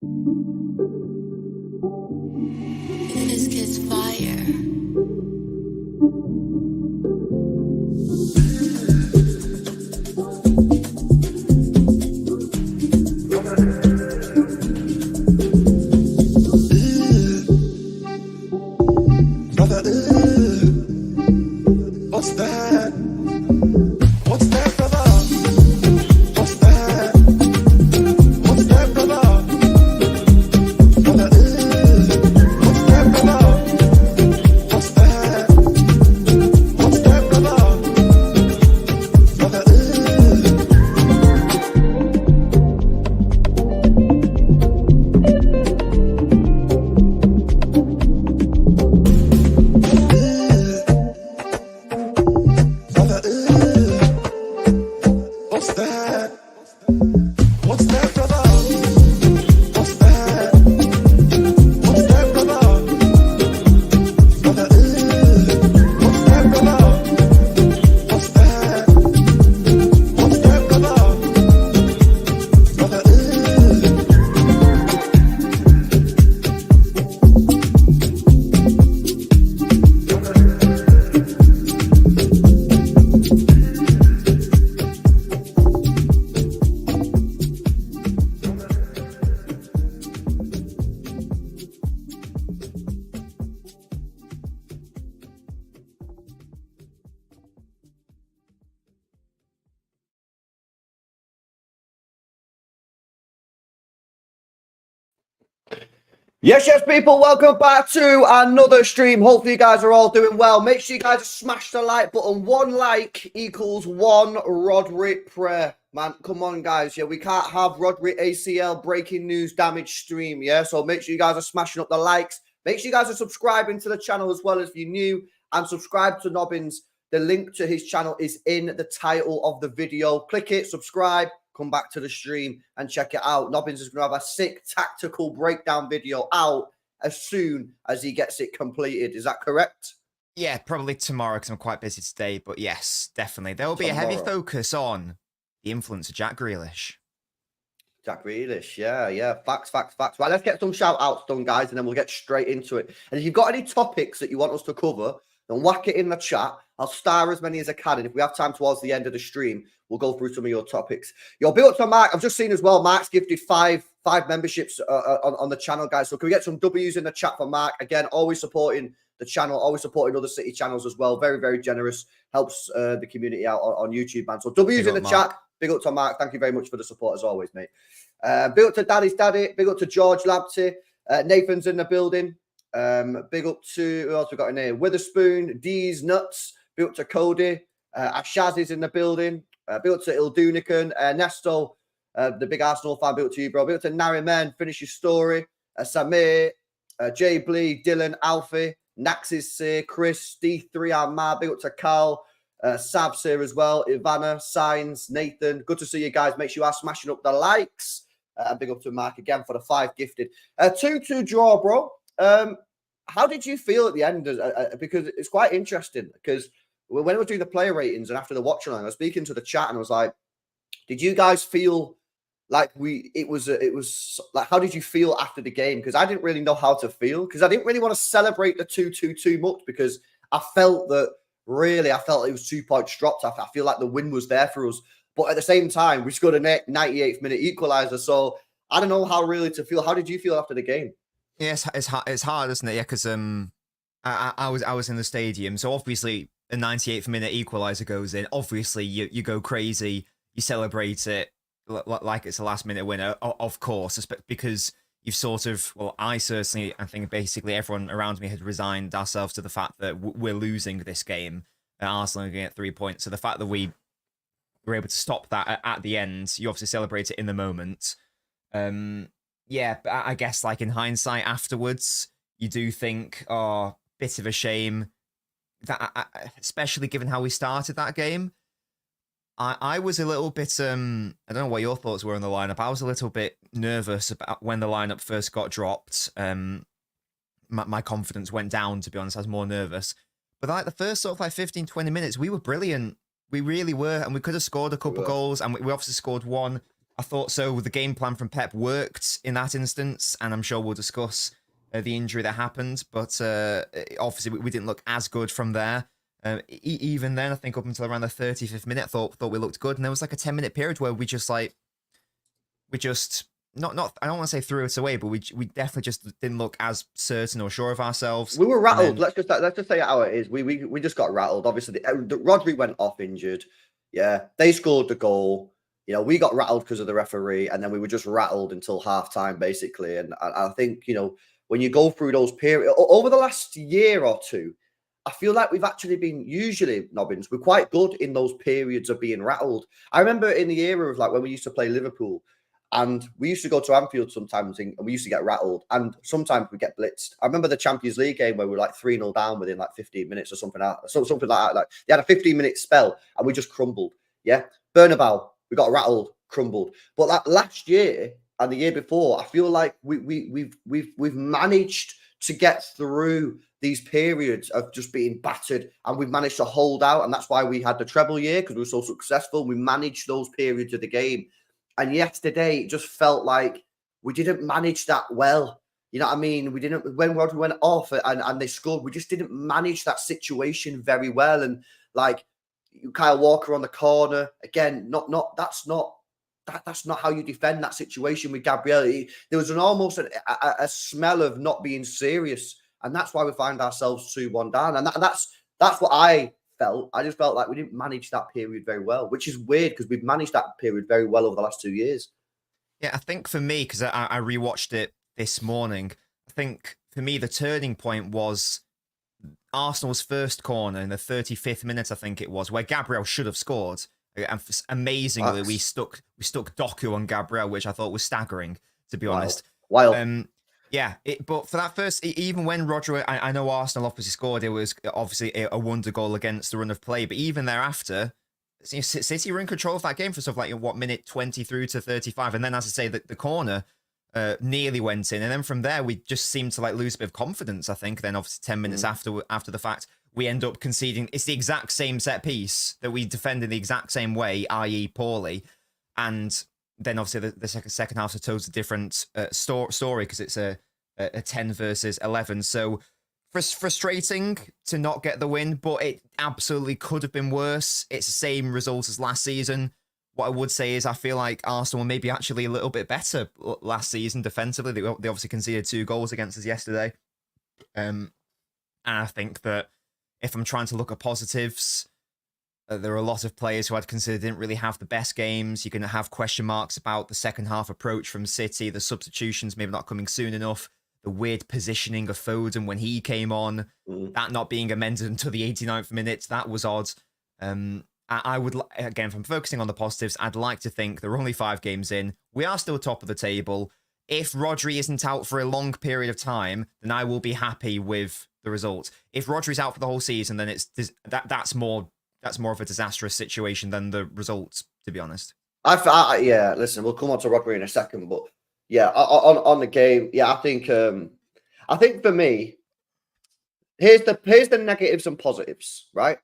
This kid's fire. What's that? What's that, brother? What's that? What's that, brother? Brother, what's that, brother? What's that? What's that, brother? Brother, what's that? What's that, brother? What's that? What's that, brother? Brother, what's that, brother? What's that? What's that, brother? Brother, Yes, people, welcome back to another stream. Hopefully you guys are all doing well. Make sure you guys smash the like button. 1 like equals 1 Rodri prayer. Man, come on, guys. Yeah, we can't have Rodri ACL breaking news damage stream, yeah? So make sure you guys are smashing up the likes. Make sure you guys are subscribing to the channel as well if you're new. And subscribe to Nobbins. The link to his channel is in the title of the video. Click it, subscribe. Come back to the stream and check it out. Nobbins is going to have a sick tactical breakdown video out as soon as he gets it completed. Is that correct? Yeah, probably tomorrow because I'm quite busy today. But yes, definitely. There will be a heavy focus on the influence of Jack Grealish. Jack Grealish, yeah. Facts. Right, let's get some shout-outs done, guys, and then we'll get straight into it. And if you've got any topics that you want us to cover, then whack it in the chat. I'll star as many as I can. And if we have time towards the end of the stream, we'll go through some of your topics. You're built to Mark. I've just seen as well, Mark's gifted five memberships on the channel, guys. So can we get some W's in the chat for Mark? Again, always supporting the channel, always supporting other city channels as well. Very, very generous. Helps the community out on YouTube, man. So W's in the chat. Big up to Mark. Thank you very much for the support as always, mate. Big up to Daddy's Daddy. Big up to George Labty. Nathan's in the building. Big up to, who else we got in here? Witherspoon, D's Nuts. Big up to Cody. Ashaz is in the building. Big up to Ildunican. Nesto, the big Arsenal fan. Big up to you, bro. Big up to Nariman. Finish your story. Samir, Jay Blee, Dylan, Alfie, Nax is here. Chris, D3 Ahmad. Big up to Karl. Sav's here as well. Ivana, Signs, Nathan. Good to see you guys. Make sure you are smashing up the likes. And big up to Mark again for the 5 gifted. 2-2 draw, bro. How did you feel at the end? Because it's quite interesting. Because when we were doing the player ratings and after the watch along, I was speaking to the chat and I was like, did you guys feel like it was like, how did you feel after the game? Because I didn't really know how to feel, because I didn't really want to celebrate the 2-2 too much, because I felt it was 2 points dropped. I feel like the win was there for us. But at the same time, we scored a 98th minute equaliser. So I don't know how really to feel. How did you feel after the game? Yeah, it's hard, isn't it? Yeah, because I was in the stadium, so obviously a 98th minute equaliser goes in. Obviously, you go crazy, you celebrate it like it's a last minute winner, of course, because you've sort of, well, I think basically everyone around me had resigned ourselves to the fact that we're losing this game. Arsenal are going to get 3 points, so the fact that we were able to stop that at the end, you obviously celebrate it in the moment. Yeah, but I guess like in hindsight afterwards, you do think, oh, bit of a shame that, especially given how we started that game. I was a little bit, I don't know what your thoughts were on the lineup. I was a little bit nervous about when the lineup first got dropped. My confidence went down, to be honest. I was more nervous. But like the first sort of like 15, 20 minutes, we were brilliant. We really were. And we could have scored a couple goals. And we obviously scored one. I thought so. The game plan from Pep worked in that instance, and I'm sure we'll discuss the injury that happened. But obviously, we didn't look as good from there. Even then, I think up until around the 35th minute, I thought we looked good, and there was like a 10-minute period where we just not I don't want to say threw it away, but we definitely just didn't look as certain or sure of ourselves. We were rattled. Then, Let's just say it how it is. We just got rattled. Obviously, the Rodri went off injured. Yeah, they scored the goal. You know, we got rattled because of the referee, and then we were just rattled until half time, basically. And I think, you know, when you go through those periods over the last year or two, I feel like we've actually been usually, Nobbins, we're quite good in those periods of being rattled. I remember in the era of like when we used to play Liverpool, and we used to go to Anfield sometimes, and we used to get rattled, and sometimes we get blitzed. I remember the Champions League game where we were like 3-0 down within like 15 minutes or something like that. Like they had a 15-minute spell, and we just crumbled. Yeah, Bernabeu, we got rattled, crumbled. But like last year and the year before, I feel like we've managed to get through these periods of just being battered, and we've managed to hold out, and that's why we had the treble year, because we were so successful. We managed those periods of the game. And yesterday, it just felt like we didn't manage that well. You know what I mean? We didn't, when Rodri went off and they scored, we just didn't manage that situation very well. And like Kyle Walker on the corner, again, that's not how you defend that situation with Gabriel. There was almost a smell of not being serious. And that's why we find ourselves 2-1 down. And that's what I felt. I just felt like we didn't manage that period very well, which is weird because we've managed that period very well over the last 2 years. Yeah, I think for me, because I rewatched it this morning, I think for me the turning point was Arsenal's first corner in the 35th minute, I think it was, where Gabriel should have scored. And amazingly, we stuck Doku on Gabriel, which I thought was staggering, to be honest. Wild. Yeah, but for that first, even when Rodri, I know Arsenal obviously scored, it was obviously a wonder goal against the run of play, but even thereafter, City were in control of that game for stuff like, minute 20 through to 35, and then, as I say, the corner nearly went in, and then from there, we just seemed to like lose a bit of confidence, I think. Then obviously 10 minutes after the fact, we end up conceding. It's the exact same set piece that we defend in the exact same way, i.e. poorly, and then obviously the second half's a totally different story because it's a 10 versus 11. So frustrating to not get the win, but it absolutely could have been worse. It's the same result as last season. What I would say is I feel like Arsenal were maybe actually a little bit better last season defensively. They obviously conceded 2 goals against us yesterday. And I think that if I'm trying to look at positives, there are a lot of players who I'd consider didn't really have the best games. You're going to have question marks about the second half approach from City, the substitutions maybe not coming soon enough, the weird positioning of Foden when he came on, that not being amended until the 89th minute. That was odd. I would, again, if I'm focusing on the positives, I'd like to think there are only 5 games in. We are still top of the table. If Rodri isn't out for a long period of time, then I will be happy with the result. If Rodri's out for the whole season, then that's more of a disastrous situation than the results, to be honest. Yeah, listen, we'll come on to Rodri in a second, but yeah, on the game, yeah, I think for me, here's the negatives and positives, right?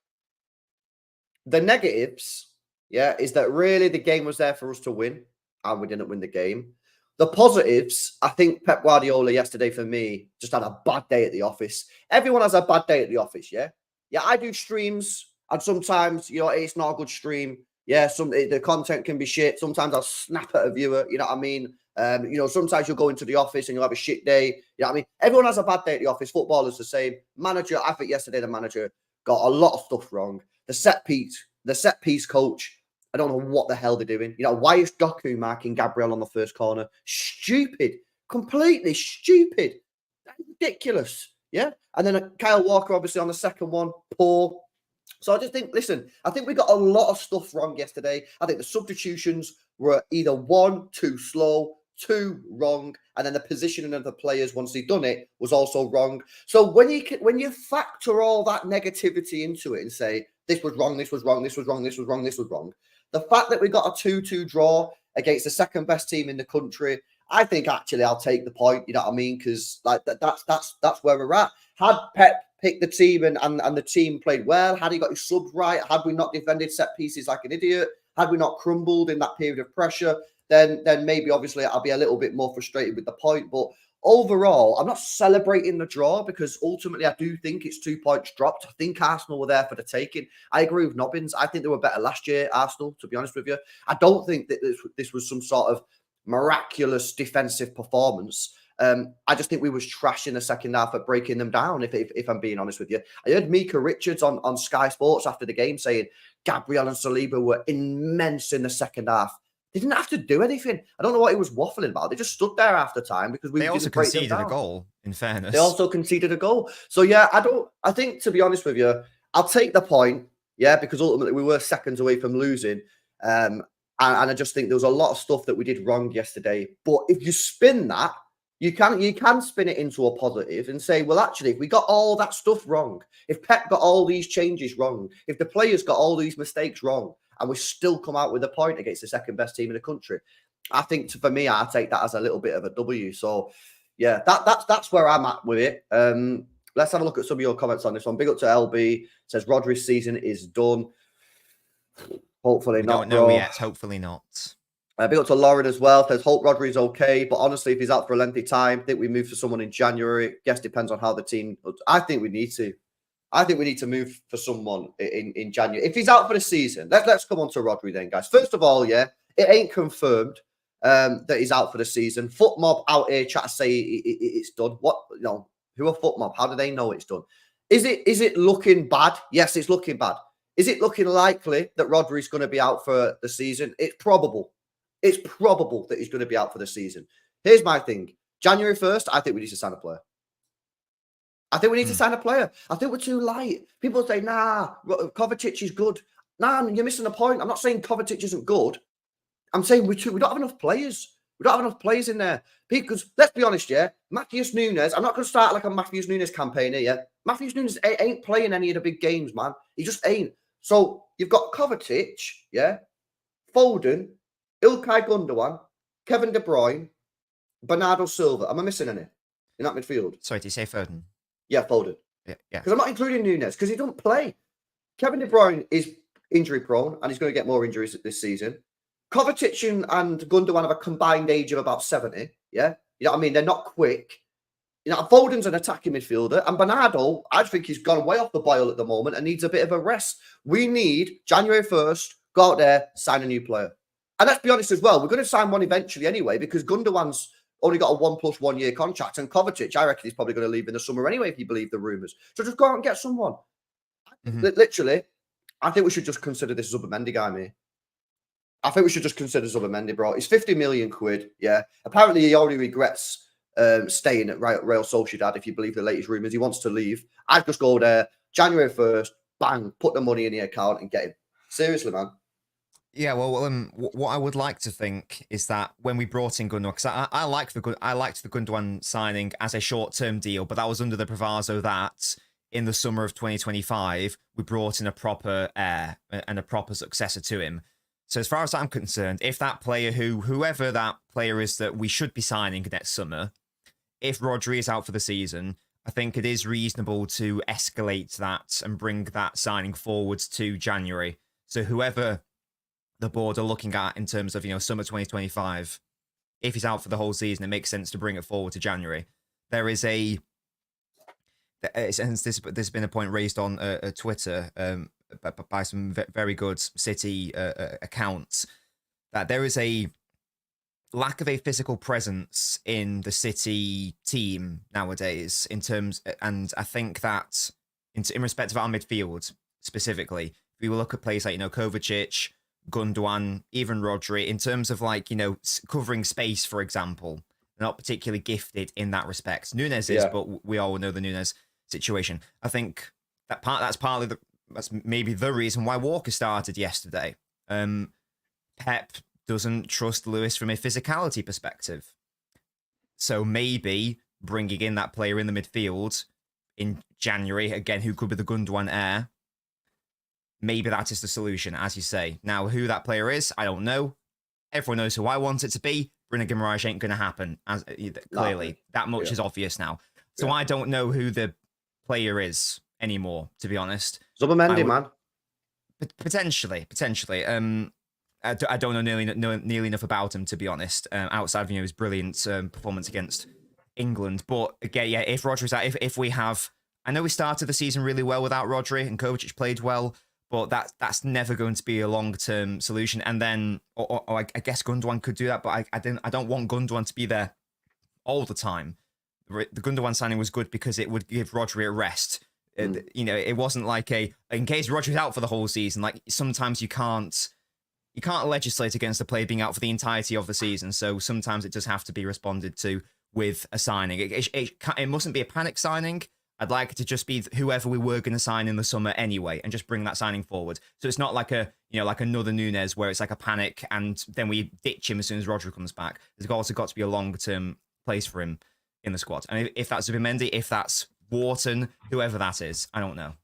The negatives, yeah, is that really the game was there for us to win, and we didn't win the game. The positives, I think Pep Guardiola yesterday for me just had a bad day at the office. Everyone has a bad day at the office, yeah? Yeah, I do streams, and sometimes, you know, it's not a good stream. Yeah, the content can be shit. Sometimes I'll snap at a viewer, you know what I mean? You know, sometimes you'll go into the office and you'll have a shit day. You know what I mean? Everyone has a bad day at the office. Footballers the same. Manager, I think yesterday the manager got a lot of stuff wrong. The set piece coach, I don't know what the hell they're doing. You know, why is Doku marking Gabriel on the first corner? Stupid. Completely stupid. Ridiculous. Yeah. And then Kyle Walker, obviously, on the second one, poor. So I just think, listen, I think we got a lot of stuff wrong yesterday. I think the substitutions were either 1, too slow, 2, wrong, and then the positioning of the players once they'd done it was also wrong. So when you factor all that negativity into it and say, this was wrong, this was wrong, this was wrong, this was wrong, this was wrong, the fact that we got a 2-2 draw against the second best team in the country, I think actually I'll take the point, you know what I mean? Because like that's where we're at. Had Pep picked the team and the team played well, had he got his subs right, had we not defended set pieces like an idiot, had we not crumbled in that period of pressure, then maybe obviously I'll be a little bit more frustrated with the point. But overall, I'm not celebrating the draw because ultimately I do think it's 2 points dropped. I think Arsenal were there for the taking. I agree with Nobbins. I think they were better last year, Arsenal, to be honest with you. I don't think that this was some sort of miraculous defensive performance. I just think we was trash in the second half at breaking them down, if I'm being honest with you. I heard Mika Richards on Sky Sports after the game saying Gabriel and Saliba were immense in the second half. They didn't have to do anything. I don't know what he was waffling about. They just stood there after time because we They also didn't break them conceded a down. goal, in fairness. They also conceded a goal. So, yeah, I think, to be honest with you, I'll take the point, yeah, because ultimately we were seconds away from losing. And I just think there was a lot of stuff that we did wrong yesterday. But if you spin that, you can spin it into a positive and say, well, actually, if we got all that stuff wrong, if Pep got all these changes wrong, if the players got all these mistakes wrong, and we still come out with a point against the second best team in the country, I think for me, I take that as a little bit of a W. So, yeah, that's where I'm at with it. Let's have a look at some of your comments on this one. Big up to LB. Says Rodri's season is done. Hopefully We not. don't know bro. yet. Hopefully not. Big up to Lauren as well. Says hope Rodri's okay, but honestly, if he's out for a lengthy time, I think we move for someone in January. Guess depends on how the team. I think we need to. I think we need to move for someone in January. If he's out for the season, let's come on to Rodri then, guys. First of all, yeah, it ain't confirmed that he's out for the season. Foot mob out here trying to say it's done. What, who are foot mob? How do they know it's done? Is it looking bad? Yes, it's looking bad. Is it looking likely that Rodri's going to be out for the season? It's probable. It's probable that he's going to be out for the season. Here's my thing. January 1st, I think we need to sign a player. I think we need to sign a player. I think we're too light. People say, nah, Kovacic is good. Nah, you're missing the point. I'm not saying Kovacic isn't good. I'm saying we don't have enough players. We don't have enough players in there. Because, let's be honest, yeah, Matheus Nunes, I'm not going to start like a Matheus Nunes campaign here, yeah? Matheus Nunes ain't playing any of the big games, man. He just ain't. So, you've got Kovacic, yeah, Foden, Ilkay Gundogan, Kevin De Bruyne, Bernardo Silva. Am I missing any in that midfield? Sorry, did you say Foden? Yeah, Foden. Yeah. Because I'm not including Nunes because he doesn't play. Kevin De Bruyne is injury prone and he's going to get more injuries this season. Kovacic and Gundogan have a combined age of about 70. Yeah. You know what I mean? They're not quick. Foden's an attacking midfielder. And Bernardo, I think he's gone way off the boil at the moment and needs a bit of a rest. We need January 1st, go out there, sign a new player. And let's be honest as well, we're going to sign one eventually anyway because Gundogan's only got a 1 + 1 year contract. And Kovacic, I reckon he's probably going to leave in the summer anyway, if you believe the rumours. So just go out and get someone. Literally, I think we should just consider this Zubimendi guy, mate. I think we should just consider Zubimendi, bro. He's 50 million quid, yeah. Apparently, he already regrets staying at Real Sociedad, if you believe the latest rumours. He wants to leave. I'd just go there, January 1st, bang, put the money in the account and get him. Seriously, man. Yeah, well, what I would like to think is that when we brought in Gundogan, because I liked the Gundogan signing as a short-term deal, but that was under the proviso that in the summer of 2025 we brought in a proper heir and a proper successor to him. So as far as I'm concerned, if that player, whoever that player is that we should be signing next summer, if Rodri is out for the season, I think it is reasonable to escalate that and bring that signing forwards to January. So whoever the board are looking at in terms of, summer 2025, if he's out for the whole season, it makes sense to bring it forward to January. There is there's been a point raised on Twitter by some very good City accounts that there is a lack of a physical presence in the City team nowadays and I think that in respect of our midfield specifically, if we look at players like, Kovacic, Gundogan, even Rodri, in terms of covering space, for example, they're not particularly gifted in that respect. Nunes is, but we all know the Nunes situation. I think that's maybe the reason why Walker started yesterday. Pep doesn't trust Lewis from a physicality perspective. So maybe bringing in that player in the midfield in January, again, who could be the Gundogan heir, maybe that is the solution, as you say. Now, who that player is, I don't know. Everyone knows who I want it to be. Bruno Guimaraes ain't going to happen. Clearly, that much is obvious now. So I don't know who the player is anymore, to be honest. Zubimendi, man. Potentially. I don't know nearly enough about him, to be honest, outside of his brilliant performance against England. But again, yeah, if Rodri's out, if we have, I know we started the season really well without Rodri, and Kovacic played well, but that's never going to be a long-term solution. And then, or I guess Gundogan could do that, but I don't want Gundogan to be there all the time. The Gundogan signing was good because it would give Rodri a rest. It wasn't like in case Rodri's out for the whole season. Like sometimes you can't legislate against a player being out for the entirety of the season. So sometimes it does have to be responded to with a signing. It mustn't be a panic signing. I'd like it to just be whoever we were going to sign in the summer anyway, and just bring that signing forward. So it's not like like another Nunes where it's like a panic and then we ditch him as soon as Rodri comes back. There's also got to be a longer-term place for him in the squad. And if that's Zubimendi, if that's Wharton, whoever that is, I don't know.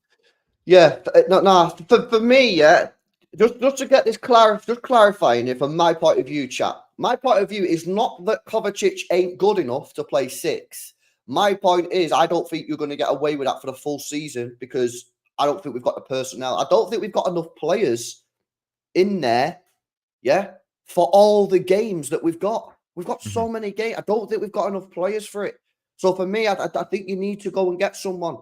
Yeah, no. For me, yeah, just to get this clarifying it from my point of view, chat. My point of view is not that Kovacic ain't good enough to play 6. My point is, I don't think you're going to get away with that for the full season because I don't think we've got the personnel. I don't think we've got enough players in there, yeah, for all the games that we've got. We've got so many games. I don't think we've got enough players for it. So for me, I think you need to go and get someone.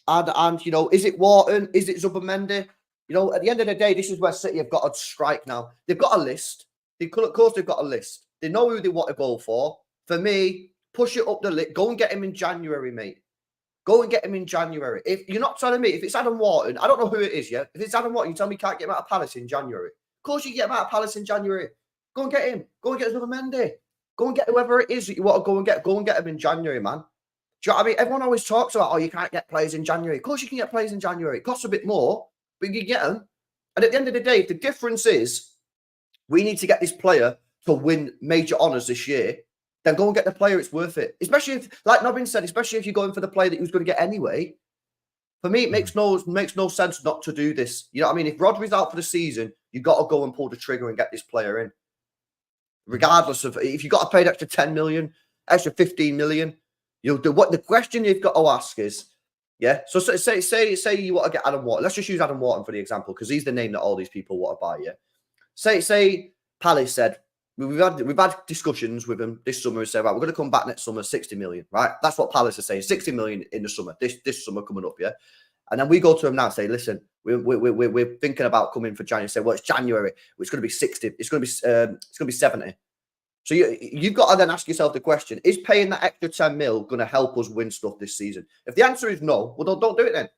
And is it Wharton? Is it Zubimendi? At the end of the day, this is where City have got to strike now. They've got a list. Of course, they've got a list. They know who they want to go for. For me, push it up the list. Go and get him in January, mate. Go and get him in January. If you're not telling me, if it's Adam Wharton, I don't know who it is yet. If it's Adam Wharton, you tell me you can't get him out of Palace in January. Of course, you can get him out of Palace in January. Go and get him. Go and get Zubimendi. Go and get whoever it is that you want to go and get. Go and get him in January, man. Do you know what I mean? Everyone always talks about, you can't get players in January. Of course, you can get players in January. It costs a bit more, but you can get them. And at the end of the day, if the difference is we need to get this player to win major honours this year, then go and get the player. It's worth it. Especially if, like Nobin said, especially if you're going for the player that he was going to get anyway. For me, it makes no sense not to do this. You know what I mean? If Rodri's out for the season, you've got to go and pull the trigger and get this player in. Regardless of if you've got to pay an extra 10 million, extra 15 million, you'll do what the question you've got to ask is, yeah. So say you want to get Adam Wharton. Let's just use Adam Wharton for the example, because he's the name that all these people want to buy, yeah. Say Palace said, we've had discussions with him this summer and said, right, we're going to come back next summer, 60 million, right? That's what Palace are saying, 60 million in the summer, this summer coming up, yeah. And then we go to him now and say, listen, we're thinking about coming for January. Say, well, it's January. It's going to be 60. It's going to be 70. So you've got to then ask yourself the question: is paying that extra 10 mil going to help us win stuff this season? If the answer is no, well, don't do it then.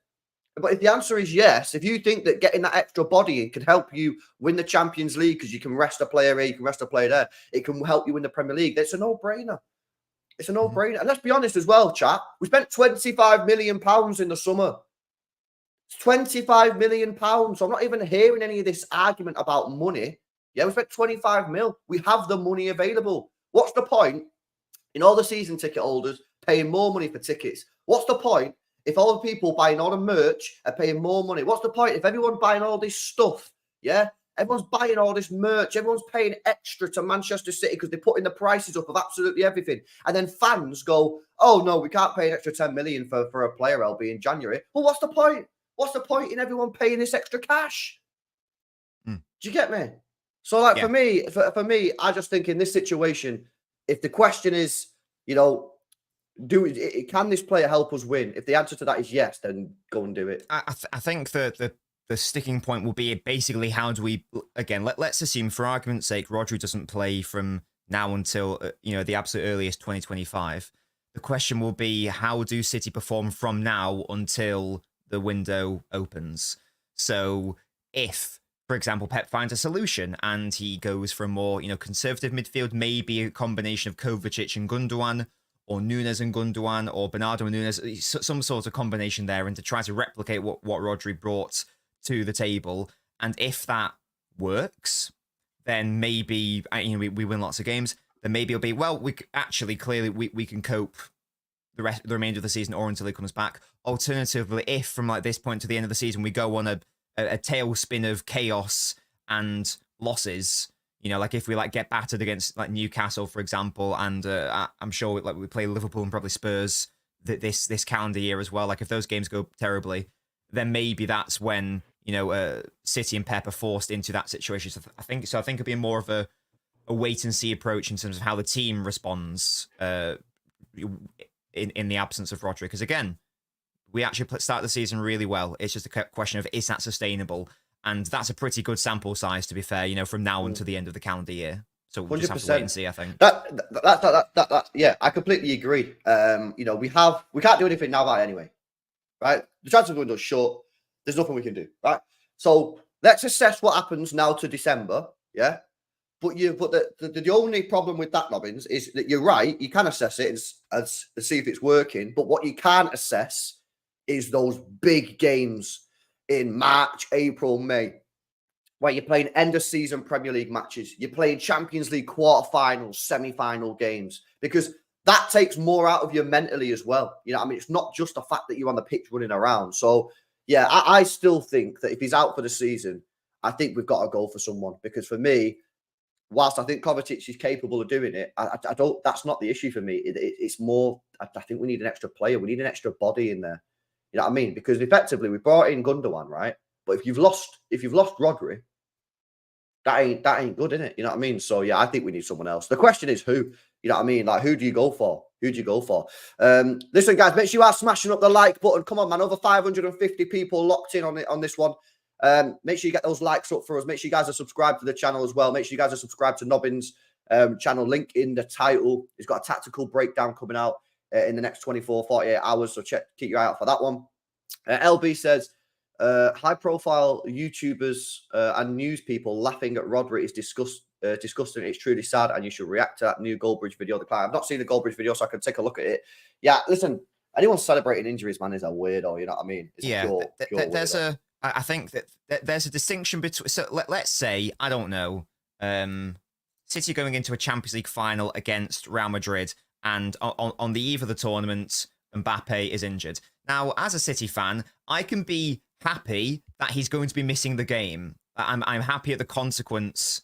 But if the answer is yes, if you think that getting that extra body in can help you win the Champions League because you can rest a player here, you can rest a player there, it can help you win the Premier League. It's a no-brainer. It's a no-brainer. And let's be honest as well, chat. We spent £25 million in the summer. It's £25 million. So I'm not even hearing any of this argument about money. Yeah, we spent 25 mil. We have the money available. What's the point in all the season ticket holders paying more money for tickets? What's the point if all the people buying all the merch are paying more money? What's the point if everyone's buying all this stuff? Yeah, everyone's buying all this merch. Everyone's paying extra to Manchester City because they're putting the prices up of absolutely everything. And then fans go, oh, no, we can't pay an extra 10 million for a player LB in January. Well, what's the point? What's the point in everyone paying this extra cash? Do you get me? So, like, for me, I just think in this situation, if the question is, can this player help us win? If the answer to that is yes, then go and do it. I think the sticking point will be basically how do we, again, let's assume for argument's sake, Rodri doesn't play from now until, the absolute earliest 2025. The question will be, how do City perform from now until the window opens? So if, for example, Pep finds a solution and he goes for a more, conservative midfield, maybe a combination of Kovacic and Gundogan, or Nunes and Gundogan, or Bernardo and Nunes, some sort of combination there, and to try to replicate what Rodri brought to the table. And if that works, then maybe, we win lots of games. Then maybe it'll be, well, clearly we can cope the remainder of the season or until he comes back. Alternatively, if from like this point to the end of the season, we go on a tailspin of chaos and losses, like if we get battered against like Newcastle, for example, and I'm sure we play Liverpool and probably Spurs this calendar year as well. Like if those games go terribly, then maybe that's when City and Pep are forced into that situation. So I think it'll be more of a wait and see approach in terms of how the team responds in the absence of Rodri. Because again, we actually start the season really well. It's just a question of, is that sustainable? And that's a pretty good sample size, to be fair, from now until the end of the calendar year. So we'll just have to wait and see, I think. Yeah, I completely agree. We can't do anything now about it anyway, right? The transfer window's short. There's nothing we can do, right? So let's assess what happens now to December, yeah? But the only problem with that, Robbins, is that you're right. You can assess it and see if it's working. But what you can't assess is those big games in March, April, May, where you're playing end-of-season Premier League matches. You're playing Champions League quarterfinals, semi-final games, because that takes more out of you mentally as well. It's not just the fact that you're on the pitch running around. So, yeah, I still think that if he's out for the season, I think we've got to go for someone. Because for me, whilst I think Kovacic is capable of doing it, I don't. That's not the issue for me. It's more, I think we need an extra player. We need an extra body in there. You know what I mean? Because effectively, we brought in Gundogan, right? But if you've lost Rodri, that ain't good, innit? You know what I mean? So yeah, I think we need someone else. The question is who. You know what I mean? Like, who do you go for? Listen, guys, make sure you are smashing up the like button. Come on, man. Over 550 people locked in on this one. Make sure you get those likes up for us. Make sure you guys are subscribed to the channel as well. Make sure you guys are subscribed to Nobbins' channel. Link in the title. He's got a tactical breakdown coming out in the next 24, 48 hours. So keep your eye out for that one. LB says, high-profile YouTubers and news people laughing at Rodri is disgusting. It's truly sad, and you should react to that new Goldbridge video. I've not seen the Goldbridge video, so I can take a look at it. Yeah, listen, anyone celebrating injuries, man, is a weirdo. You know what I mean? It's I think that there's a distinction between. So let's say, I don't know, City going into a Champions League final against Real Madrid, and on the eve of the tournament, Mbappe is injured. Now, as a City fan, I can be happy that he's going to be missing the game. I'm happy at the consequence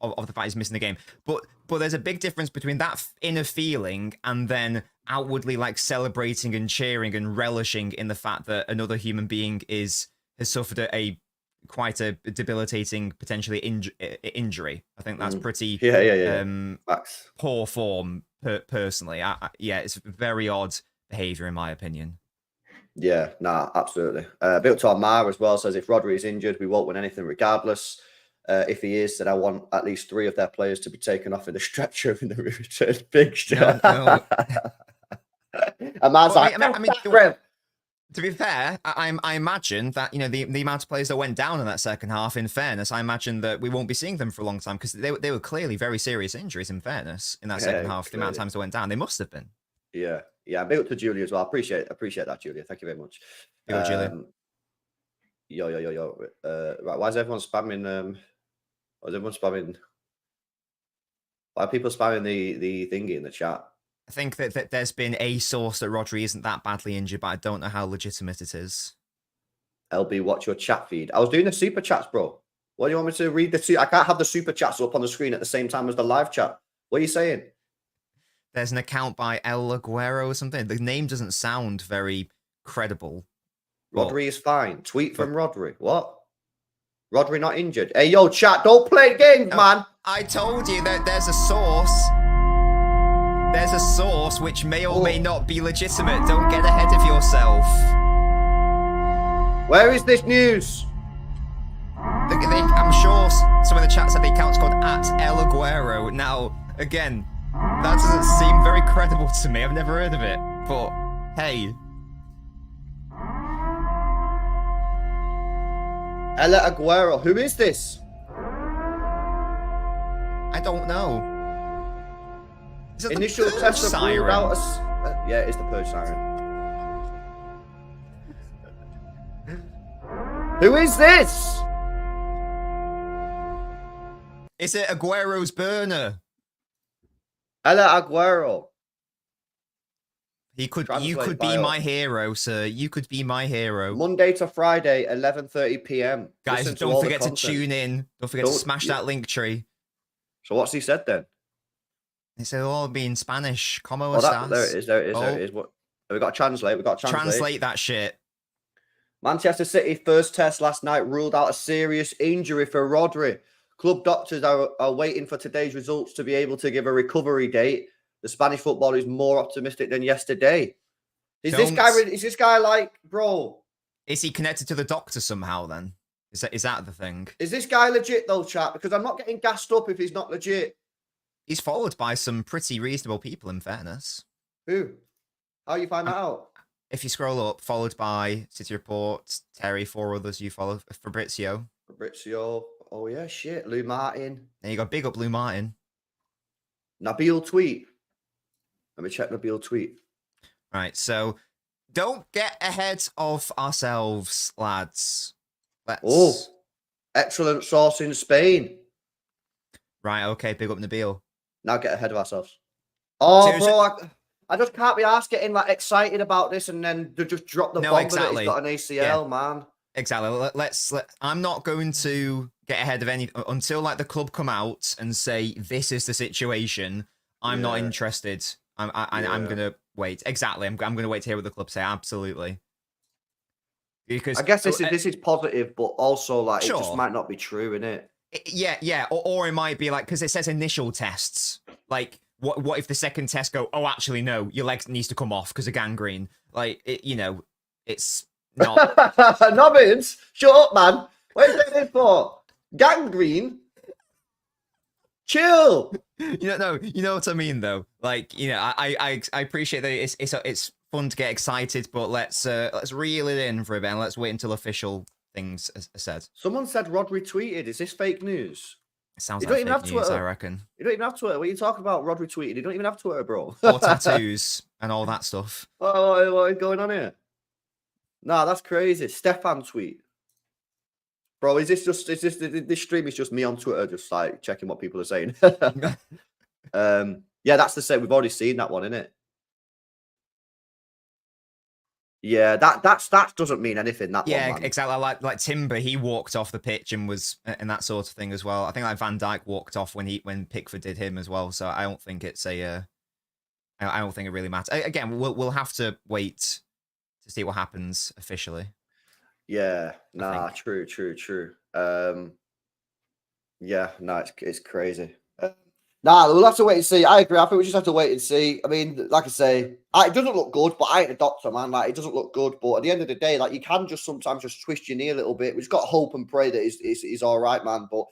of the fact he's missing the game. But there's a big difference between that inner feeling and then outwardly like celebrating and cheering and relishing in the fact that another human being has suffered quite a debilitating, potentially injury. I think that's pretty poor form, personally. It's very odd behaviour, in my opinion. Yeah, nah, absolutely. Built to Mar as well says, if Rodri is injured, we won't win anything regardless. If he is, then I want at least 3 of their players to be taken off in the stretcher in the return fixture. No. And man's to be fair, I imagine that, the amount of players that went down in that second half, in fairness, I imagine that we won't be seeing them for a long time, because they were clearly very serious injuries, in fairness, in that second half. Clearly. The amount of times they went down, they must have been. Yeah, built to Julia as well. Appreciate that, Julia. Thank you very much. Julia. Yo. Right, why is everyone spamming? Why are people spamming the thingy in the chat? I think that there's been a source that Rodri isn't that badly injured, but I don't know how legitimate it is. LB, watch your chat feed. I was doing the super chats, bro. What do you want me to read? I can't have the super chats up on the screen at the same time as the live chat. What are you saying? There's an account by El Aguero or something. The name doesn't sound very credible. Rodri is fine. Tweet from Rodri. What? Rodri not injured. Hey, yo, chat, don't play games, man. I told you that there's a source. There's a source which may or may not be legitimate. Don't get ahead of yourself. Where is this news? I'm sure some of the chats said the account's called @El-Aguero. Now, again, that doesn't seem very credible to me. I've never heard of it. But, hey. El-Aguero. Who is this? I don't know. Is it Initial test of siren? Yeah, it's the purge siren. Who is this? Is it Aguero's burner? El-Aguero. You could be my hero, sir. You could be my hero. Monday to Friday, 11:30 p.m. Guys, don't forget to tune in. Don't forget to smash that link tree. So what's he said then? It'll all be in Spanish. Como there estás? it is. What? We got to translate. Translate that shit. Manchester City first test last night ruled out a serious injury for Rodri. Club doctors are waiting for today's results to be able to give a recovery date. The Spanish footballer is more optimistic than yesterday. Is this guy like, bro? Is he connected to the doctor somehow then? Is that the thing? Is this guy legit though, chat? Because I'm not getting gassed up if he's not legit. He's followed by some pretty reasonable people, in fairness. Who? How you find that out? If you scroll up, followed by City Report, Terry, 4 others you follow, Fabrizio. Oh yeah, shit. Lou Martin. There you go, big up Lou Martin. Nabil tweet. Let me check Nabil tweet. Right, so don't get ahead of ourselves, lads. Excellent sauce in Spain. Right, okay, big up Nabil. Now get ahead of ourselves. Oh, Seriously? bro, I just can't be asked getting like excited about this and then to just drop the bomb that he's got an ACL, man. Exactly. I'm not going to get ahead of any until like the club come out and say this is the situation. I'm not interested. I'm gonna wait. Exactly. I'm gonna wait to hear what the club say. Absolutely. Because I guess this is positive, but also like sure. It just might not be true, innit? Yeah. Or it might be like because it says initial tests. Like what if the second test go? Oh, actually no, your leg needs to come off because of gangrene. Like it's not. Nobbins, shut up, man. What are you saying this for? Gangrene. Chill. You know what I mean though. Like I appreciate that it's fun to get excited, but let's reel it in for a bit and let's wait until official things are said. Someone said Rodri tweeted. Is this fake news? It sounds like fake news, I reckon. You don't even have Twitter. What are you talking about? Rodri tweeted. You don't even have Twitter, bro. Or tattoos and all that stuff. What is going on here? Nah, that's crazy. Stefan tweet. Bro, this stream is just me on Twitter, just like checking what people are saying. Yeah, that's the same. We've already seen that one, innit? Yeah, that doesn't mean anything. That yeah, one, man. Exactly. Like Timber, he walked off the pitch and was and that sort of thing as well. I think like Van Dijk walked off when Pickford did him as well. So I don't think it's I don't think it really matters. Again, we'll have to wait to see what happens officially. Yeah, nah, true. Yeah, no, it's crazy. Nah, we'll have to wait and see. I agree. I think we just have to wait and see. I mean, like I say, it doesn't look good, but I ain't a doctor, man. Like, it doesn't look good, but at the end of the day, like, you can just sometimes just twist your knee a little bit. We just got to hope and pray that he's all right, man. But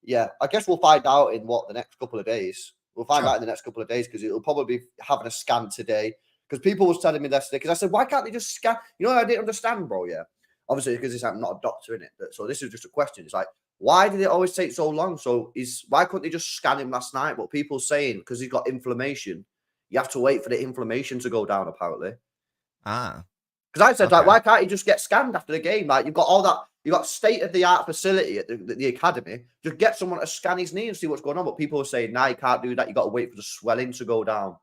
yeah, I guess we'll find out in the next couple of days. We'll find out in the next couple of days because it'll probably be having a scan today. Because people was telling me yesterday, because I said, why can't they just scan? You know what I didn't understand, bro, yeah? Obviously, because I'm not a doctor, in it. So this is just a question. It's like, why did it always take so long? So why couldn't they just scan him last night? But people saying because he's got inflammation, you have to wait for the inflammation to go down, apparently. Ah. Because I said, like, why can't he just get scanned after the game? Like, you've got all that, you've got state-of-the-art facility at the academy. Just get someone to scan his knee and see what's going on. But people are saying, nah, you can't do that. You got to wait for the swelling to go down.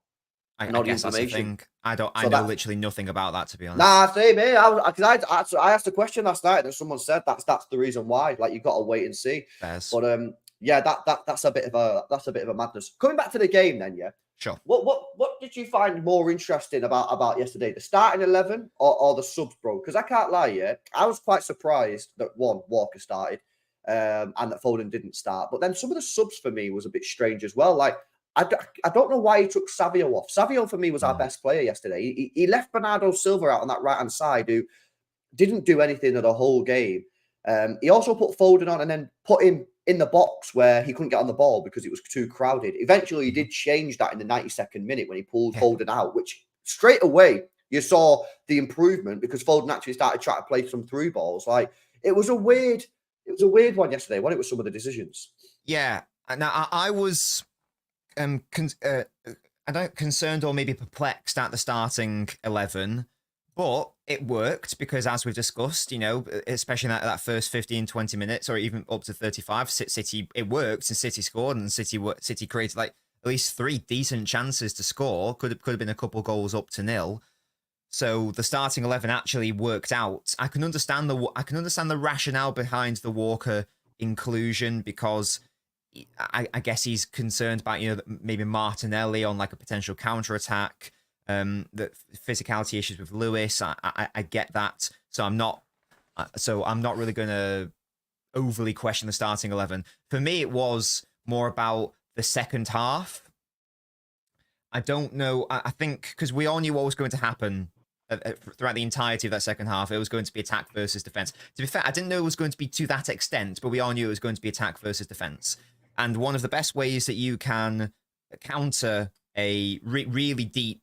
I guess that's the thing. I know literally nothing about that, to be honest. Nah, same here. I asked a question last night and someone said that's the reason why. Like, you've got to wait and see. Fairs. But yeah, that's a bit of a madness. Coming back to the game, then, yeah. Sure. What did you find more interesting about yesterday? The starting 11 or the subs, bro? Because I can't lie, yeah, I was quite surprised that Walker started and that Foden didn't start. But then some of the subs for me was a bit strange as well. Like, I don't know why he took Savio off. Savio, for me, was our best player yesterday. He left Bernardo Silva out on that right-hand side, who didn't do anything of the whole game. He also put Foden on and then put him in the box where he couldn't get on the ball because it was too crowded. Eventually, he did change that in the 92nd minute when he pulled Foden out, which straight away you saw the improvement because Foden actually started trying to play some through balls. Like, it was a weird one yesterday, wasn't it, with some of the decisions? Yeah. Now, I was... concerned or maybe perplexed at the starting 11, but it worked because, as we've discussed, especially in that first 15, 20 minutes or even up to 35, City, it worked and City scored and City created like at least 3 decent chances to score. Could have been a couple goals up to 0. So the starting 11 actually worked out. I can understand the rationale behind the Walker inclusion because I guess he's concerned about, maybe Martinelli on like a potential counter-attack, the physicality issues with Lewis. I get that. So I'm not So I'm not really going to overly question the starting 11. For me, it was more about the second half. I don't know. I think because we all knew what was going to happen throughout the entirety of that second half. It was going to be attack versus defense. To be fair, I didn't know it was going to be to that extent, but we all knew it was going to be attack versus defense. And one of the best ways that you can counter a really deep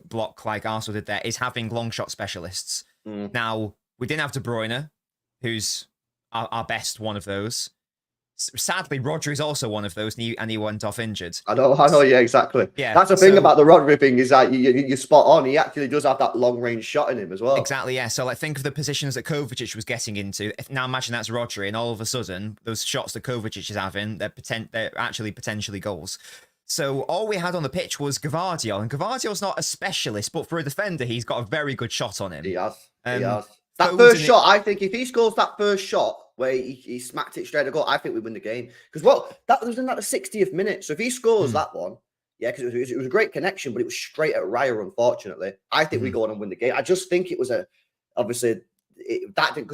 block like Arsenal did there is having long shot specialists. Now, we didn't have De Bruyne, who's our best one of those. Sadly, Rodri is also one of those, and he went off injured. I know, yeah, exactly. Yeah, that's the thing about the Rodri thing is that you're spot on. He actually does have that long range shot in him as well. Exactly, yeah. So, like, think of the positions that Kovacic was getting into. Now, imagine that's Rodri, and all of a sudden, those shots that Kovacic is having, they're actually potentially goals. So, all we had on the pitch was Gvardiol, and Gvardiol's not a specialist, but for a defender, he's got a very good shot on him. He has. He has. That first shot, I think if he scores that first shot where he smacked it straight to goal, I think we win the game. Because that was in the 60th minute. So if he scores that one, yeah, because it was a great connection, but it was straight at Raya, unfortunately. I think we go on and win the game. I just think it was because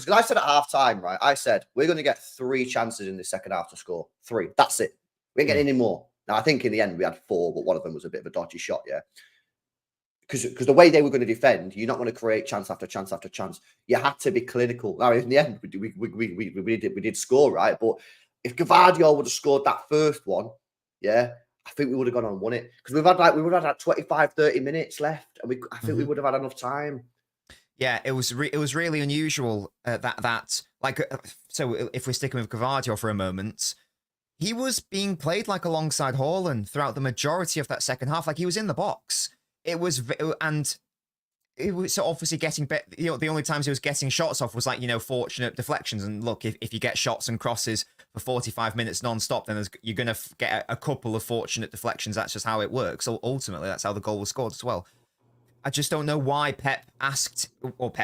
I said at half time, right? I said we're going to get 3 chances in the second half to score. 3. That's it. We ain't getting any more. Now I think in the end we had 4, but one of them was a bit of a dodgy shot, yeah. Because the way they were going to defend, you're not going to create chance after chance after chance. You had to be clinical. Now, in the end, we did score, right? But if Gvardiol would have scored that first one, yeah, I think we would have gone on and won it. Because we would have had 25, 30 minutes left, and I think we would have had enough time. Yeah, it was really unusual so if we're sticking with Gvardiol for a moment, he was being played like alongside Haaland throughout the majority of that second half. Like, he was in the box. It was obviously getting better. The only times he was getting shots off was like, fortunate deflections. And look, if you get shots and crosses for 45 minutes non-stop, then you're going to get a couple of fortunate deflections. That's just how it works. So ultimately, that's how the goal was scored as well. I just don't know why Pep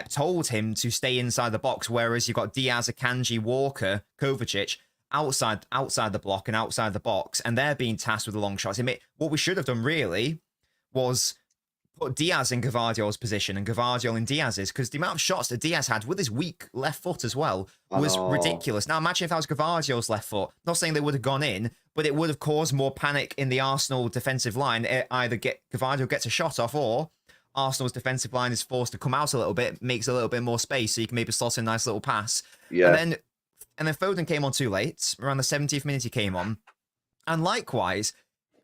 told him to stay inside the box, whereas you've got Diaz, Akanji, Walker, Kovacic outside the block and outside the box, and they're being tasked with the long shots. What we should have done really was put Diaz in Gvardiol's position and Gvardiol in Diaz's, because the amount of shots that Diaz had with his weak left foot as well was ridiculous. Now, imagine if that was Gvardiol's left foot. Not saying they would have gone in, but it would have caused more panic in the Arsenal defensive line. Either Gvardiol gets a shot off, or Arsenal's defensive line is forced to come out a little bit, makes a little bit more space, so you can maybe slot in a nice little pass. Yeah. And then Foden came on too late. Around the 70th minute he came on. And likewise,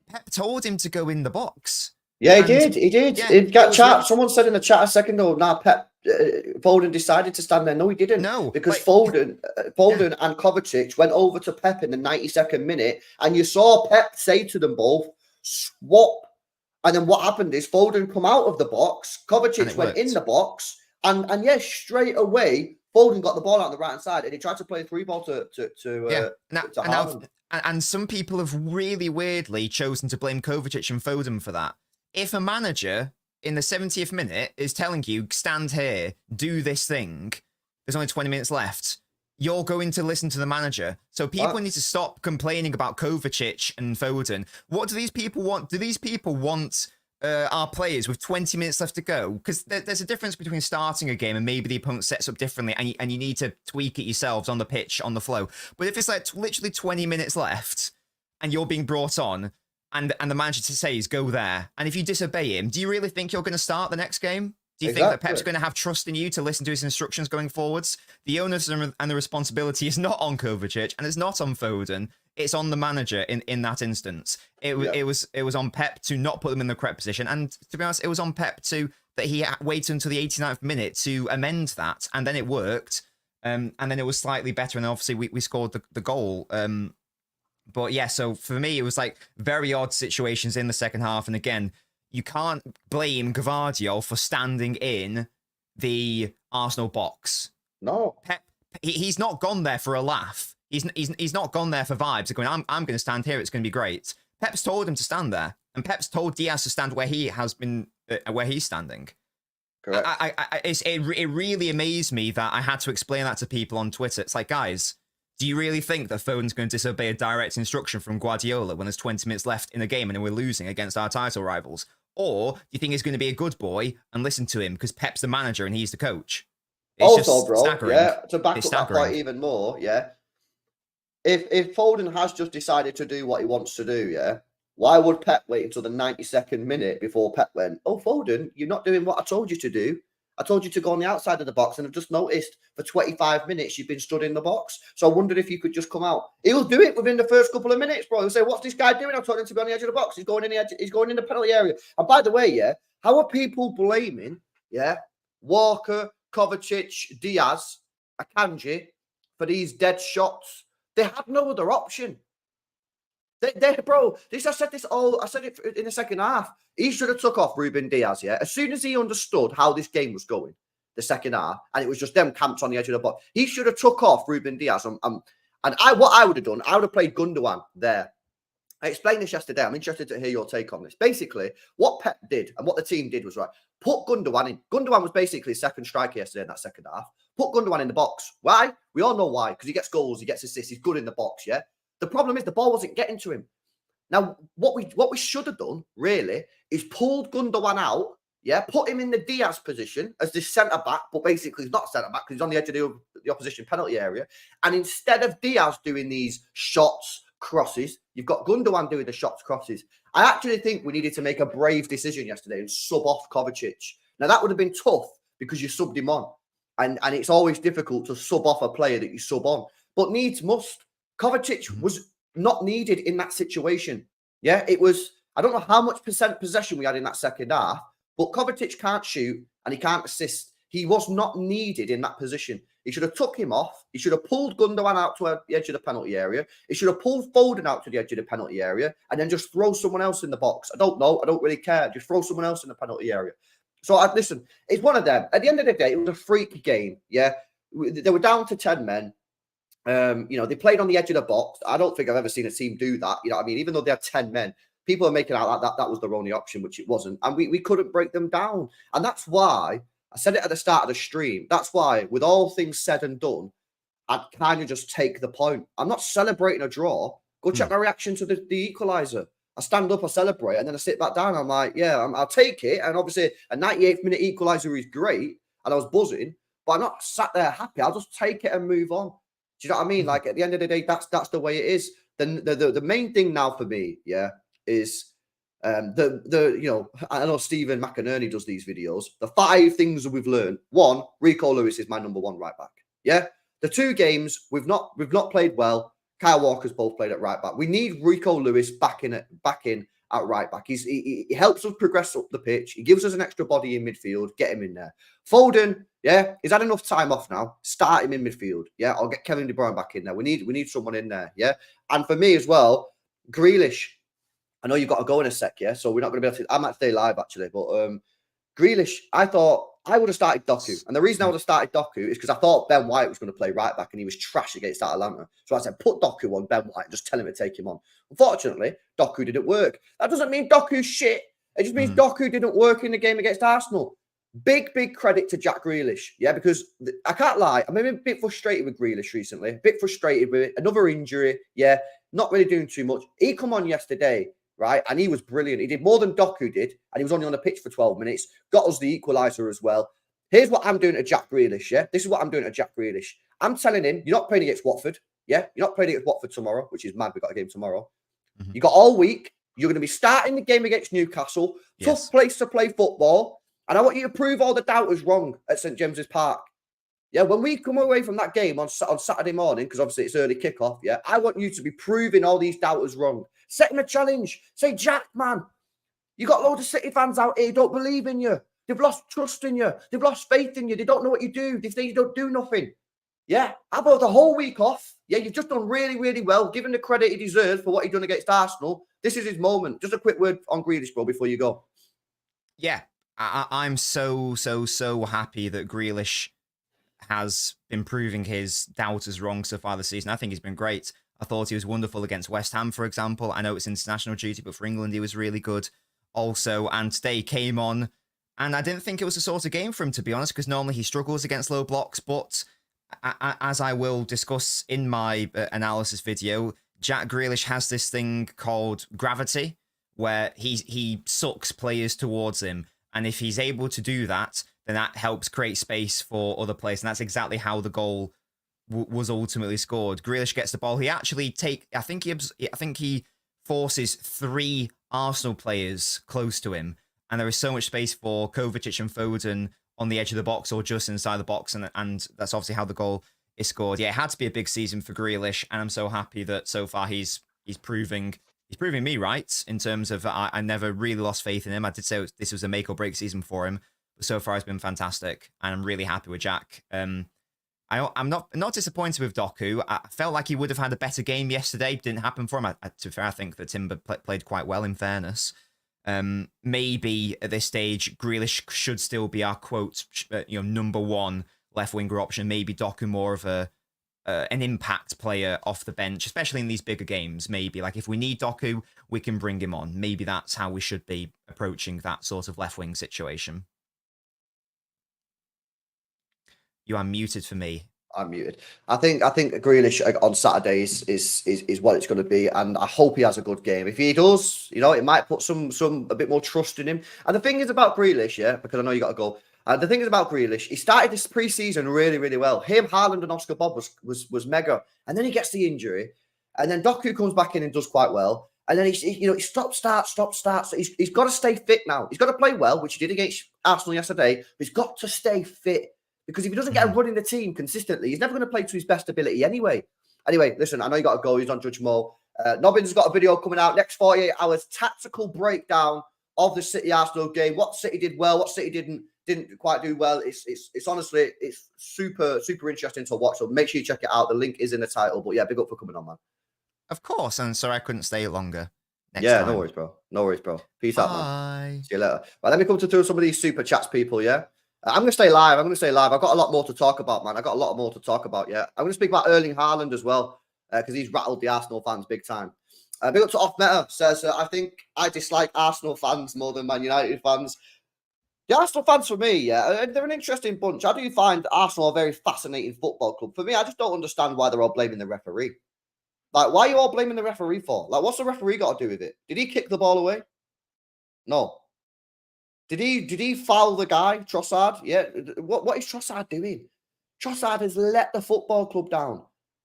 Pep told him to go in the box. Yeah, he did. Yeah, in that chat, someone said in the chat a second ago, Pep Foden decided to stand there. No, he didn't. No, because Foden and Kovacic went over to Pep in the 92nd minute, and you saw Pep say to them both, swap. And then what happened is Foden come out of the box, Kovacic went in the box, and yes, straight away, Foden got the ball out on the right hand side, and he tried to play a 3-ball to Haaland. And some people have really weirdly chosen to blame Kovacic and Foden for that. If a manager in the 70th minute is telling you, stand here, do this thing, there's only 20 minutes left, you're going to listen to the manager. So people need to stop complaining about Kovacic and Foden. What do these people want? Do these people want our players with 20 minutes left to go? Because there's a difference between starting a game and maybe the opponent sets up differently, and you need to tweak it yourselves on the pitch, on the flow. But if it's like literally 20 minutes left and you're being brought on, and the manager to say is go there, and if you disobey him, do you really think you're going to start the next game? Do you think that Pep's going to have trust in you to listen to his instructions going forwards? The onus and the responsibility is not on Kovacic, and it's not on Foden. It's on the manager in that instance. It was on Pep to not put them in the correct position, and to be honest, it was on Pep that he waited until the 89th minute to amend that, and then it worked, and then it was slightly better, and obviously we scored the goal. But yeah, so for me, it was like very odd situations in the second half. And again, you can't blame Gvardiol for standing in the Arsenal box. No. Pep, he's not gone there for a laugh. He's not gone there for vibes. Going, I'm going to stand here. It's going to be great. Pep's told him to stand there. And Pep's told Diaz to stand where he has been, where he's standing. Correct. It really amazed me that I had to explain that to people on Twitter. It's like, guys, do you really think that Foden's going to disobey a direct instruction from Guardiola when there's 20 minutes left in the game and we're losing against our title rivals? Or do you think he's going to be a good boy and listen to him because Pep's the manager and he's the coach? It's Also, just bro, staggering. yeah, to back It's up that staggering. point even more, yeah. If Foden has just decided to do what he wants to do, yeah, why would Pep wait until the 92nd minute before Pep went, "Oh, Foden, you're not doing what I told you to do. I told you to go on the outside of the box, and I've just noticed for 25 minutes you've been stood in the box. So I wondered if you could just come out." He'll do it within the first couple of minutes, bro. He'll say, "What's this guy doing? I told him to be on the edge of the box. He's going in the edge, he's going in the penalty area." And by the way, yeah, how are people blaming, yeah, Walker, Kovacic, Diaz, Akanji for these dead shots? They had no other option. Bro, I said it in the second half. He should have took off Ruben Diaz, yeah? As soon as he understood how this game was going, the second half, and it was just them camped on the edge of the box, he should have took off Ruben Diaz. What I would have done, I would have played Gundogan there. I explained this yesterday. I'm interested to hear your take on this. Basically, what Pep did and what the team did was, right, put Gundogan in. Gundogan was basically second striker yesterday in that second half. Put Gundogan in the box. Why? We all know why. Because he gets goals, he gets assists, he's good in the box, yeah? The problem is the ball wasn't getting to him. Now, what we should have done, really, is pulled Gundogan out, yeah, put him in the Diaz position as the centre-back, but basically he's not centre-back because he's on the edge of the opposition penalty area. And instead of Diaz doing these shots, crosses, you've got Gundogan doing the shots, crosses. I actually think we needed to make a brave decision yesterday and sub off Kovacic. Now, that would have been tough because you subbed him on. And it's always difficult to sub off a player that you sub on. But needs must. Kovacic was not needed in that situation. Yeah, it was, I don't know how much percent possession we had in that second half, but Kovacic can't shoot and he can't assist. He was not needed in that position. He should have took him off. He should have pulled Gundogan out to the edge of the penalty area. He should have pulled Foden out to the edge of the penalty area and then just throw someone else in the box. I don't know. I don't really care. Just throw someone else in the penalty area. So, listen, it's one of them. At the end of the day, it was a freak game, yeah? They were down to 10 men. They played on the edge of the box. I don't think I've ever seen a team do that. You know what I mean? Even though they had 10 men, people are making out like that was their only option, which it wasn't. And we couldn't break them down. And that's why, I said it at the start of the stream, that's why, with all things said and done, I'd kind of just take the point. I'm not celebrating a draw. Go check my reaction to the equaliser. I stand up, I celebrate, and then I sit back down. I'm like, yeah, I'll take it. And obviously, a 98th minute equaliser is great. And I was buzzing, but I'm not sat there happy. I'll just take it and move on. Do you know what I mean? Like, at the end of the day, that's the way it is. The main thing now for me, yeah, is I know Stephen McInerney does these videos. The 5 things that we've learned. 1, Rico Lewis is my number 1 right back. Yeah. The 2 games we've not played well. Kyle Walker's both played at right back. We need Rico Lewis back in at right back. He helps us progress up the pitch. He gives us an extra body in midfield. Get him in there. Foden, yeah, he's had enough time off now. Start him in midfield. Yeah, I'll get Kevin De Bruyne back in there. We need someone in there. Yeah, and for me as well, Grealish. I know you've got to go in a sec. Yeah, so we're not going to be able to. I might stay live actually, but Grealish, I thought I would have started Doku. And the reason I would have started Doku is because I thought Ben White was going to play right back and he was trash against Atalanta. So I said, put Doku on Ben White and just tell him to take him on. Unfortunately, Doku didn't work. That doesn't mean Doku's shit. It just means Doku didn't work in the game against Arsenal. Big credit to Jack Grealish. Yeah, because I can't lie. I'm a bit frustrated with Grealish recently. A bit frustrated with it. Another injury. Yeah, not really doing too much. He come on yesterday, right? And he was brilliant. He did more than Doku did. And he was only on the pitch for 12 minutes. Got us the equaliser as well. Here's what I'm doing to Jack Grealish, yeah? This is what I'm doing to Jack Grealish. I'm telling him, you're not playing against Watford, yeah? You're not playing against Watford tomorrow, which is mad. We've got a game tomorrow. You got all week. You're going to be starting the game against Newcastle. Yes. Tough place to play football. And I want you to prove all the doubters wrong at St. James's Park. Yeah, when we come away from that game on Saturday morning, because obviously it's early kickoff, yeah, I want you to be proving all these doubters wrong. Set him a challenge. Say, Jack, man, you got loads of City fans out here who don't believe in you. They've lost trust in you. They've lost faith in you. They don't know what you do. They think you don't do nothing. Yeah, how about the whole week off? Yeah, you've just done really, really well. Given the credit he deserves for what he done against Arsenal. This is his moment. Just a quick word on Grealish, bro, before you go. Yeah, I'm so happy that Grealish has been proving his doubters wrong so far this season. I think he's been great. I thought he was wonderful against West Ham, for example. I know it's international duty, but for England, he was really good also. And today he came on, and I didn't think it was the sort of game for him, to be honest, because normally he struggles against low blocks. But as I will discuss in my analysis video, Jack Grealish has this thing called gravity, where he sucks players towards him. And if he's able to do that, then that helps create space for other players. And that's exactly how the goal was ultimately scored. Grealish gets the ball. He actually I think he forces 3 Arsenal players close to him. And there is so much space for Kovacic and Foden on the edge of the box or just inside the box. And that's obviously how the goal is scored. Yeah, it had to be a big season for Grealish. And I'm so happy that so far he's proving me right in terms of I never really lost faith in him. I did say this was a make or break season for him. But so far, it's been fantastic. And I'm really happy with Jack. I'm not disappointed with Doku. I felt like he would have had a better game yesterday. Didn't happen for him. To be fair, I think that Timber played quite well, in fairness. Maybe at this stage, Grealish should still be our quote, number 1 left winger option. Maybe Doku more of an impact player off the bench, especially in these bigger games. Maybe like if we need Doku, we can bring him on. Maybe that's how we should be approaching that sort of left wing situation. You are muted for me. I'm muted. I think Grealish on Saturdays is what it's going to be, and I hope he has a good game. If he does, it might put a bit more trust in him. And the thing is about Grealish, yeah, because I know you got to go. The thing is about Grealish, he started this pre-season really, really well. Him, Haaland, and Oscar Bob was mega, and then he gets the injury, and then Doku comes back in and does quite well, and then he stop start. So he's got to stay fit now. He's got to play well, which he did against Arsenal yesterday. But he's got to stay fit. Because if he doesn't get a run in the team consistently, he's never going to play to his best ability anyway. Anyway, listen, I know you got to go. He's on Judge Mo. Nobbins got a video coming out next 48 hours. Tactical breakdown of the City Arsenal game. What City did well, what City didn't quite do well. It's honestly, it's super, super interesting to watch. So make sure you check it out. The link is in the title. But yeah, big up for coming on, man. Of course. And sorry I couldn't stay longer. Next time. No worries, bro. No worries, bro. Peace out, man. See you later. Right, let me come to some of these super chats, people, yeah? I'm going to stay live. I've got a lot more to talk about, man. Yeah. I'm going to speak about Erling Haaland as well, because he's rattled the Arsenal fans big time. Big up to Off Meta says, I think I dislike Arsenal fans more than Man United fans. The Arsenal fans, for me, yeah, they're an interesting bunch. I do find Arsenal a very fascinating football club. For me, I just don't understand why they're all blaming the referee. Like, why are you all blaming the referee for? Like, what's the referee got to do with it? Did he kick the ball away? No. Did he foul the guy, Trossard? Yeah. What is Trossard doing? Trossard has let the football club down.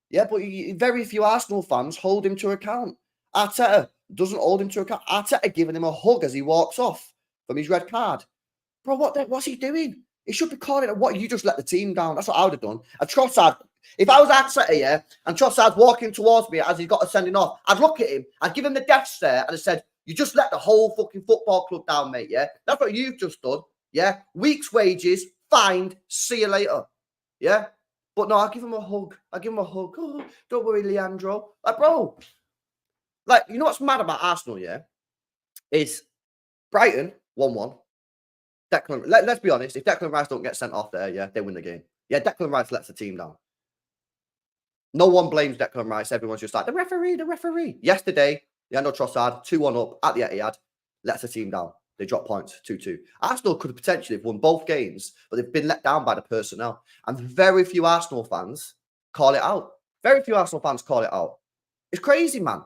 Yeah, but very few Arsenal fans hold him to account. Arteta doesn't hold him to account. Arteta giving him a hug as he walks off from his red card. Bro, what's he doing? He should be calling it. What, you just let the team down? That's what I would have done. And Trossard, if I was Arteta, yeah, and Trossard's walking towards me as he's got a sending off, I'd look at him, I'd give him the death stare, and I said, you just let the whole fucking football club down, mate, yeah? That's what you've just done, yeah? Week's wages, fined, see you later, yeah? But no, I'll give him a hug. Oh, don't worry, Leandro. Like, bro, like, you know what's mad about Arsenal, yeah? Is Brighton 1-1. Let's be honest, if Declan Rice don't get sent off there, yeah, they win the game. Yeah, Declan Rice lets the team down. No one blames Declan Rice. Everyone's just like, the referee. Yesterday, Leandro Trossard, 2-1 up at the Etihad, lets the team down. They drop points, 2-2. Arsenal could have potentially won both games, but they've been let down by the personnel. And very few Arsenal fans call it out. It's crazy, man.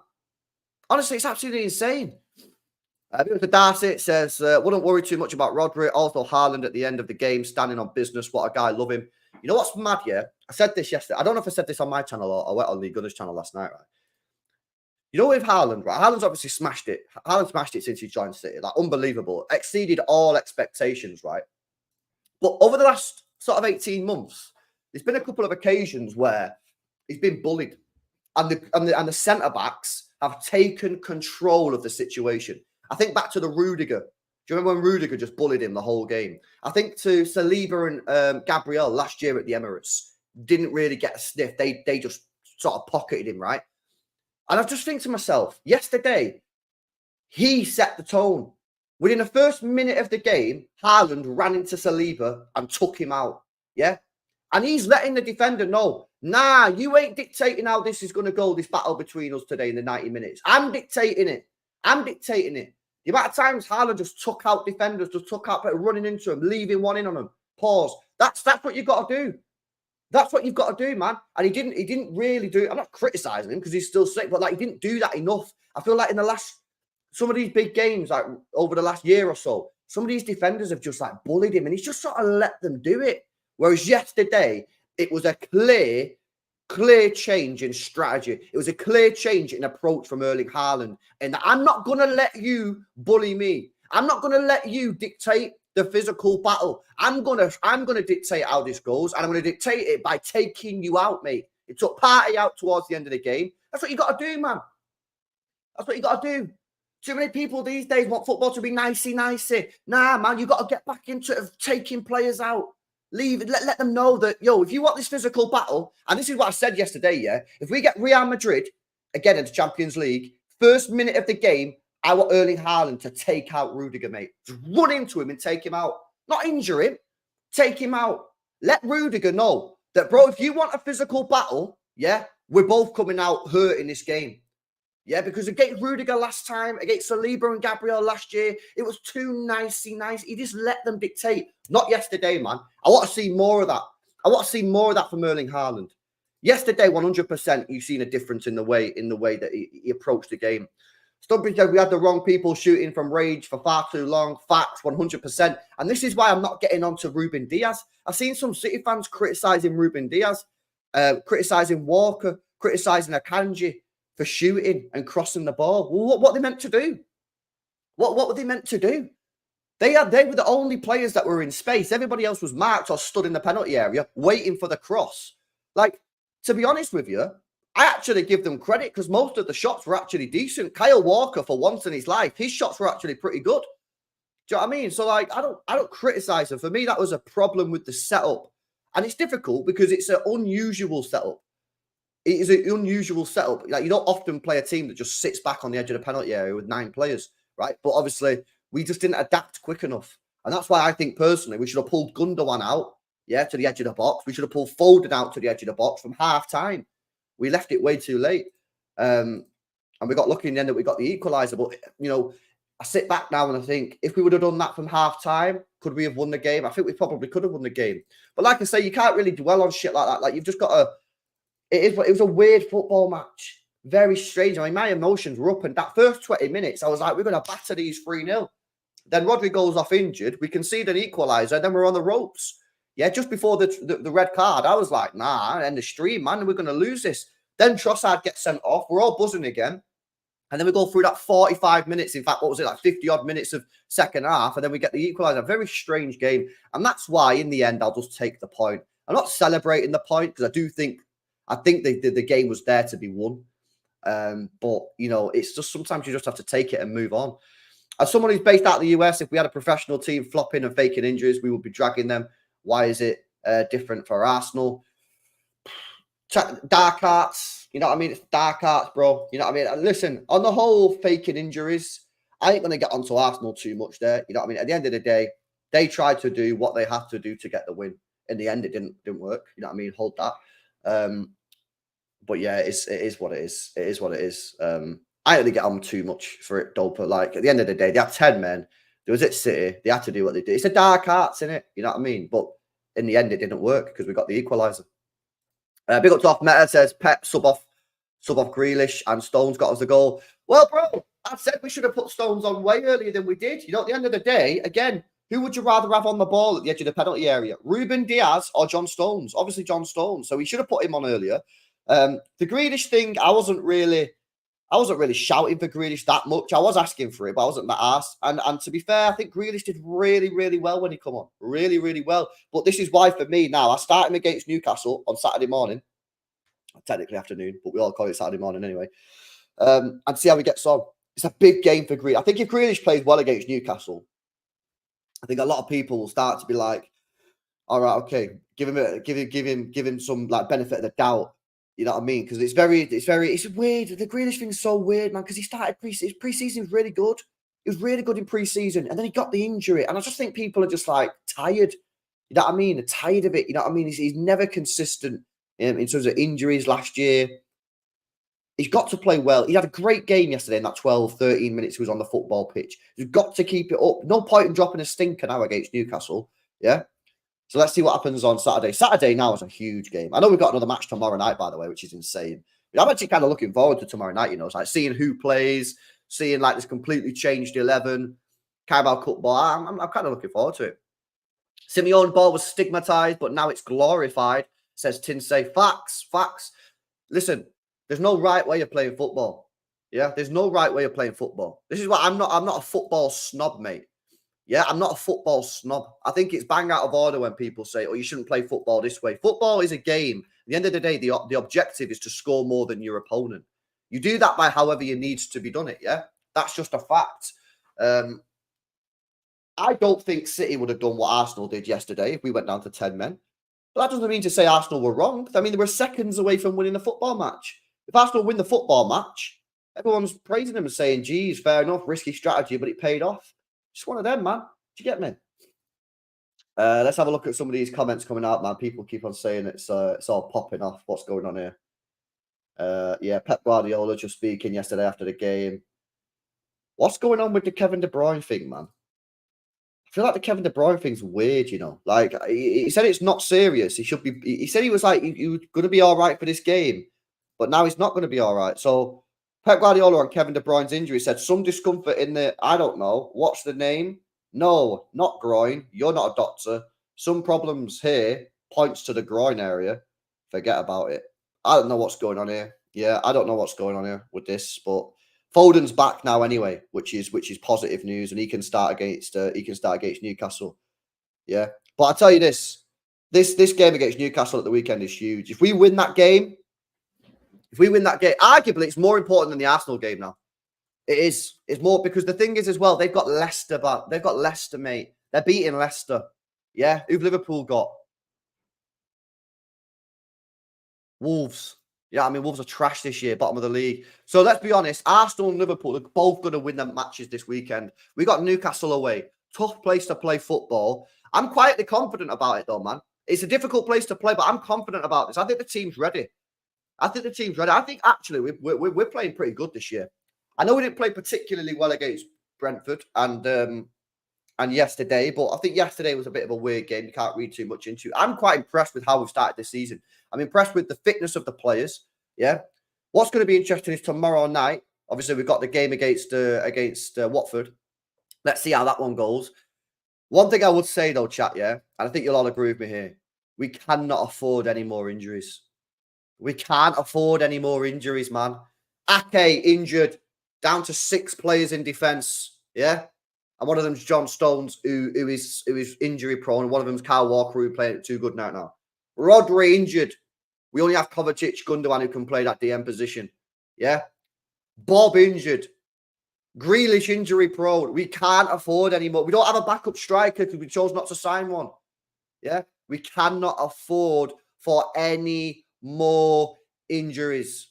Honestly, it's absolutely insane. Darcy says, wouldn't worry too much about Rodri. Also, Haaland at the end of the game, standing on business. What a guy, love him. You know what's mad, yeah? I said this yesterday. I don't know if I said this on my channel or I went on the Gunners channel last night, right? You know, with Haaland, right? Haaland's obviously smashed it. Haaland smashed it since he joined City. Like, unbelievable. Exceeded all expectations, right? But over the last sort of 18 months, there's been a couple of occasions where he's been bullied. And the centre-backs have taken control of the situation. I think back to the Rudiger. Do you remember when Rudiger just bullied him the whole game? I think to Saliba and Gabriel last year at the Emirates didn't really get a sniff. They just sort of pocketed him, right? And I just think to myself, yesterday, he set the tone. Within the first minute of the game, Haaland ran into Saliba and took him out. Yeah? And he's letting the defender know, nah, you ain't dictating how this is going to go, this battle between us today in the 90 minutes. I'm dictating it. The amount of times Haaland just took out defenders, just took out running into them, leaving one in on them. Pause. That's what you've got to do. That's what you've got to do, man. And he didn't really do it. I'm not criticizing him because he's still sick, but like he didn't do that enough. I feel like in some of these big games, like over the last year or so, some of these defenders have just like bullied him and he's just sort of let them do it. Whereas yesterday, it was a clear change in strategy. It was a clear change in approach from Erling Haaland. And I'm not going to let you bully me. I'm not going to let you dictate the physical battle. I'm going to dictate how this goes, and I'm going to dictate it by taking you out, mate. It took Partey out towards the end of the game. That's what you got to do, man. That's what you got to do. Too many people these days want football to be nicey. Nah, man, you got to get back into it of taking players out. Leave it. Let them know that, yo, if you want this physical battle, and this is what I said yesterday, yeah, if we get Real Madrid, again in the Champions League, first minute of the game, I want Erling Haaland to take out Rudiger, mate. Just run into him and take him out. Not injure him. Take him out. Let Rudiger know that, bro, if you want a physical battle, yeah, we're both coming out hurt in this game. Yeah, because against Rudiger last time, against Saliba and Gabriel last year, it was too nicey. He just let them dictate. Not yesterday, man. I want to see more of that. I want to see more of that from Erling Haaland. Yesterday, 100%, you've seen a difference in the way that he approached the game. Stubbridge said we had the wrong people shooting from rage for far too long. Facts, 100%. And this is why I'm not getting on to Ruben Diaz. I've seen some City fans criticising Ruben Diaz, criticising Walker, criticising Akanji for shooting and crossing the ball. Well, what were they meant to do? What were they meant to do? They were the only players that were in space. Everybody else was marked or stood in the penalty area waiting for the cross. Like, to be honest with you, I actually give them credit because most of the shots were actually decent. Kyle Walker, for once in his life, his shots were actually pretty good. Do you know what I mean? So, like, I don't criticize them. For me, that was a problem with the setup. And it's difficult because it's an unusual setup. It is an unusual setup. Like, you don't often play a team that just sits back on the edge of the penalty area with 9 players, right? But obviously, we just didn't adapt quick enough. And that's why I think, personally, we should have pulled Gundogan out, yeah, to the edge of the box. We should have pulled Foden out to the edge of the box from half-time. We left it way too late. And we got lucky in the end that we got the equaliser. But, you know, I sit back now and I think, if we would have done that from half-time, could we have won the game? I think we probably could have won the game. But like I say, you can't really dwell on shit like that. Like, you've just got to... It was a weird football match. Very strange. I mean, my emotions were up. And that first 20 minutes, I was like, we're going to batter these 3-0. Then Rodri goes off injured. We concede an equaliser. Then we're on the ropes. Yeah, just before the red card, I was like, nah, end the stream, man. We're going to lose this. Then Trossard gets sent off. We're all buzzing again. And then we go through that 45 minutes. In fact, what was it, like 50-odd minutes of second half. And then we get the equaliser. A very strange game. And that's why, in the end, I'll just take the point. I'm not celebrating the point because I think the game was there to be won. But, you know, it's just sometimes you just have to take it and move on. As someone who's based out of the US, if we had a professional team flopping and faking injuries, we would be dragging them. Why is it different for Arsenal? Dark arts, you know what I mean? It's dark arts, bro. You know what I mean? And listen, on the whole faking injuries, I ain't going to get onto Arsenal too much there. You know what I mean? At the end of the day, they tried to do what they had to do to get the win. In the end, it didn't work. You know what I mean? Hold that. But yeah, it is what it is. It is what it is. I don't really get on too much for it, though. But like, at the end of the day, they had 10 men. They was at City. They had to do what they did. It's a dark arts, innit? You know what I mean? But in the end, it didn't work because we got the equaliser. Big up to off Meta says Pep sub off Grealish and Stones got us the goal. Well, bro, I said we should have put Stones on way earlier than we did. You know, at the end of the day, again, who would you rather have on the ball at the edge of the penalty area? Ruben Diaz or John Stones? Obviously, John Stones. So we should have put him on earlier. The Grealish thing, I wasn't really shouting for Grealish that much. I was asking for it, but I wasn't that arsed. And to be fair, I think Grealish did really, really well when he come on. Really, really well. But this is why, for me, now, I start him against Newcastle on Saturday morning. Technically afternoon, but we all call it Saturday morning anyway. And see how he gets on. It's a big game for Grealish. I think if Grealish plays well against Newcastle, I think a lot of people will start to be like, all right, okay, give him some like benefit of the doubt. You know what I mean? Because it's weird. The Grealish thing's so weird, man. Because he started pre-season was really good. He was really good in pre-season, and then he got the injury. And I just think people are just like tired. You know what I mean? They're tired of it. You know what I mean? He's never consistent in terms of injuries last year. He's got to play well. He had a great game yesterday in that 12, 13 minutes he was on the football pitch. He's got to keep it up. No point in dropping a stinker now against Newcastle. Yeah? So let's see what happens on Saturday. Saturday now is a huge game. I know we've got another match tomorrow night, by the way, which is insane. But I'm actually kind of looking forward to tomorrow night, you know. It's like seeing who plays, seeing like this completely changed 11. Carabao Cup ball. I'm kind of looking forward to it. Simeone ball was stigmatized, but now it's glorified, says Tinsay. Facts. Listen, there's no right way of playing football. Yeah, there's no right way of playing football. This is what I'm not a football snob, mate. Yeah, I'm not a football snob. I think it's bang out of order when people say, oh, you shouldn't play football this way. Football is a game. At the end of the day, the objective is to score more than your opponent. You do that by however you need to be done it, yeah? That's just a fact. I don't think City would have done what Arsenal did yesterday if we went down to 10 men. But that doesn't mean to say Arsenal were wrong. I mean, they were seconds away from winning the football match. If Arsenal win the football match, everyone's praising them and saying, geez, fair enough, risky strategy, but it paid off. Just one of them, man. Do you get me? Let's have a look at some of these comments coming out, man. People keep on saying it's all popping off. What's going on here? Yeah, Pep Guardiola just speaking yesterday after the game. What's going on with the Kevin De Bruyne thing, man? I feel like the Kevin De Bruyne thing's weird, you know. Like, he said it's not serious. He should be. He said he was like, he was going to be all right for this game, but now he's not going to be all right. So Pep Guardiola on Kevin De Bruyne's injury said some discomfort in the, I don't know, what's the name? No, not groin. You're not a doctor. Some problems here, points to the groin area. Forget about it. I don't know what's going on here. Yeah, I don't know what's going on here with this, but Foden's back now anyway, which is positive news, and he can start against Newcastle. Yeah, but I tell you this game against Newcastle at the weekend is huge. If we win that game, arguably it's more important than the Arsenal game now. It is. It's more because the thing is as well, they've got Leicester back. They've got Leicester, mate. They're beating Leicester. Yeah, who've Liverpool got? Wolves. Yeah, I mean, Wolves are trash this year, bottom of the league. So let's be honest, Arsenal and Liverpool are both going to win their matches this weekend. We got Newcastle away. Tough place to play football. I'm quietly confident about it, though, man. It's a difficult place to play, but I'm confident about this. I think the team's ready. I think, actually, we're playing pretty good this year. I know we didn't play particularly well against Brentford and yesterday, but I think yesterday was a bit of a weird game. You can't read too much into it. I'm quite impressed with how we've started this season. I'm impressed with the fitness of the players. Yeah. What's going to be interesting is tomorrow night. Obviously, we've got the game against Watford. Let's see how that one goes. One thing I would say, though, chat, yeah, and I think you'll all agree with me here, we cannot afford any more injuries. We can't afford any more injuries, man. Ake injured, down to 6 players in defence. Yeah. And one of them's John Stones, who is injury prone. And one of them's Kyle Walker, who playing too good now. Rodri injured. We only have Kovacic, Gundogan, who can play that DM position. Yeah. Bob injured. Grealish injury prone. We can't afford any more. We don't have a backup striker because we chose not to sign one. Yeah. We cannot afford for any more injuries.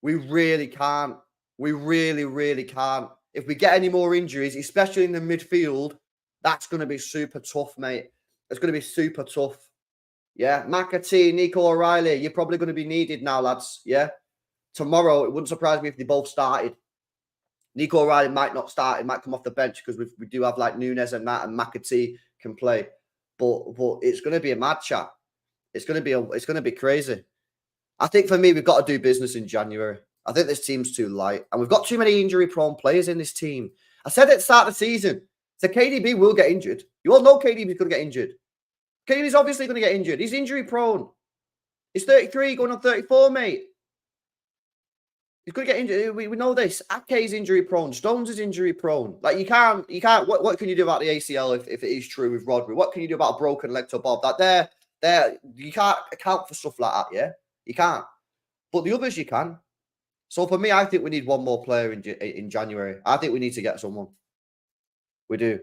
We really can't. We really can't. If we get any more injuries, especially in the midfield, that's going to be super tough, mate. It's going to be super tough. Yeah. McAtee, Nico O'Reilly, you're probably going to be needed now, lads. Yeah. Tomorrow, it wouldn't surprise me if they both started. Nico O'Reilly might not start. It might come off the bench because we do have like Nunes and that, and McAtee can play. But it's going to be a mad chat. It's going to be crazy. I think for me, we've got to do business in January. I think this team's too light. And we've got too many injury-prone players in this team. I said at the start of the season, so KDB will get injured. You all know KDB's going to get injured. KDB's obviously going to get injured. He's injury-prone. He's 33, going on 34, mate. He's going to get injured. We know this. Ake's injury-prone. Stones is injury-prone. Like, you can't. What can you do about the ACL if it is true with Rodri? What can you do about a broken leg to Bob? That you can't account for stuff like that, yeah? You can't. But the others you can. So for me, I think we need one more player in January. I think we need to get someone. We do.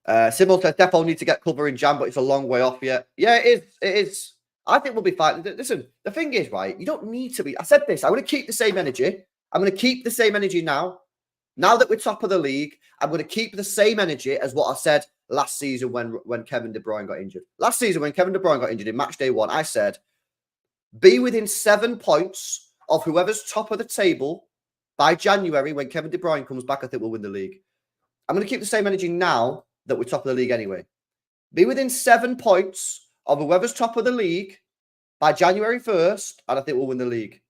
Simul says Defo need to get cover in Jan, but it's a long way off yet. Yeah, it is. I think we'll be fine. Listen, the thing is, right, you don't need to be. I said this. I'm going to keep the same energy. I'm going to keep the same energy now. Now that we're top of the league, I'm going to keep the same energy as what I said last season when Kevin De Bruyne got injured. Last season when Kevin De Bruyne got injured in match day 1, I said, be within 7 points of whoever's top of the table by January when Kevin De Bruyne comes back. I think we'll win the league. I'm going to keep the same energy now that we're top of the league anyway. Be within 7 points of whoever's top of the league by January 1st, and I think we'll win the league.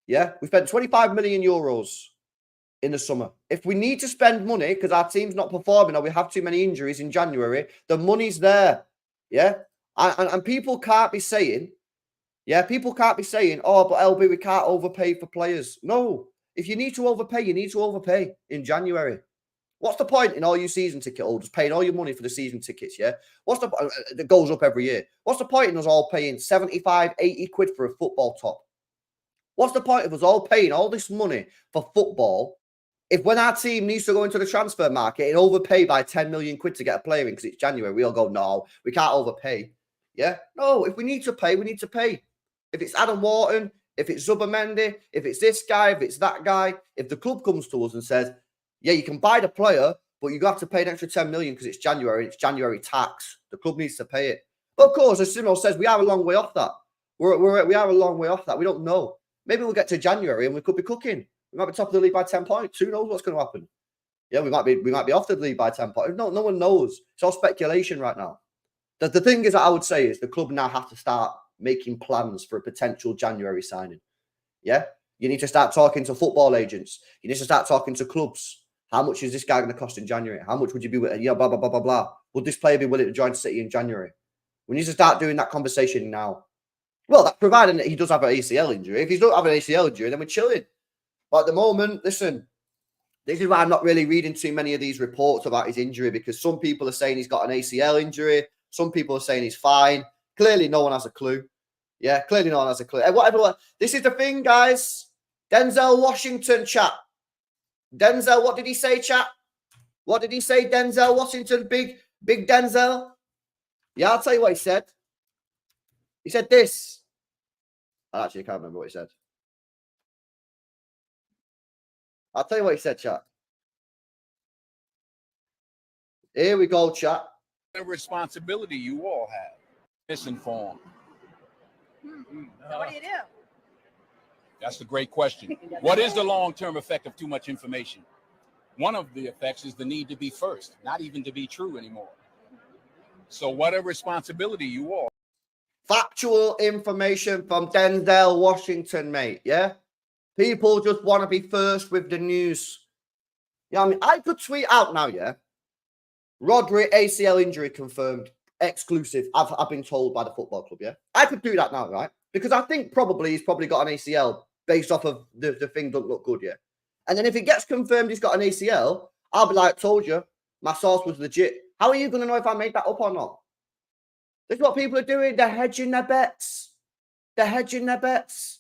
Yeah, we spent 25 million euros. in the summer. If we need to spend money because our team's not performing or we have too many injuries in January, the money's there. Yeah. And people can't be saying, people can't be saying, oh, but LB, we can't overpay for players. No. If you need to overpay, you need to overpay in January. What's the point in all you season ticket holders paying all your money for the season tickets, yeah? What's the that goes up every year? What's the point in us all paying 75, 80 quid for a football top? What's the point of us all paying all this money for football if when our team needs to go into the transfer market and overpay by 10 million quid to get a player in because it's January, we all go, no, we can't overpay. Yeah? No, if we need to pay, we need to pay. If it's Adam Wharton, if it's Zubermendi, if it's this guy, if it's that guy, if the club comes to us and says, yeah, you can buy the player, but you have to pay an extra 10 million because it's January and it's January tax. The club needs to pay it. But of course, as Simo says, we are a long way off that. We are a long way off that. We don't know. Maybe we'll get to January and we could be cooking. We might be top of the league by 10 points. Who knows what's going to happen? Yeah, we might be off the league by 10 points. No one knows. It's all speculation right now. The thing is that I would say is the club now have to start making plans for a potential January signing. Yeah? You need to start talking to football agents. You need to start talking to clubs. How much is this guy going to cost in January? How much would you be with? Yeah, blah, blah, blah, blah, blah. Would this player be willing to join City in January? We need to start doing that conversation now. Well, that's providing that he does have an ACL injury. If he doesn't have an ACL injury, then we're chilling. But at the moment, listen, this is why I'm not really reading too many of these reports about his injury because some people are saying he's got an ACL injury. Some people are saying he's fine. Clearly, no one has a clue. Yeah, clearly no one has a clue. Whatever. This is the thing, guys. Denzel Washington, chat. Denzel, what did he say, chat? What did he say, Denzel Washington? Big Denzel? Yeah, I'll tell you what he said. He said this. I actually can't remember what he said. I'll tell you what he said, chat. Here we go, chat. The responsibility you all have. Misinformed. So what do you do? That's the great question. What is the long-term effect of too much information? One of the effects is the need to be first, not even to be true anymore. So what a responsibility you all. Factual information from Denzel Washington, mate, yeah? People just want to be first with the news. Yeah, I mean, I could tweet out now, yeah? Rodri ACL injury confirmed. Exclusive. I've been told by the football club, yeah? I could do that now, right? Because I think he's probably got an ACL based off of the thing doesn't look good, yeah? And then if it gets confirmed he's got an ACL, I'll be like, told you, my source was legit. How are you going to know if I made that up or not? That's what people are doing. They're hedging their bets. They're hedging their bets.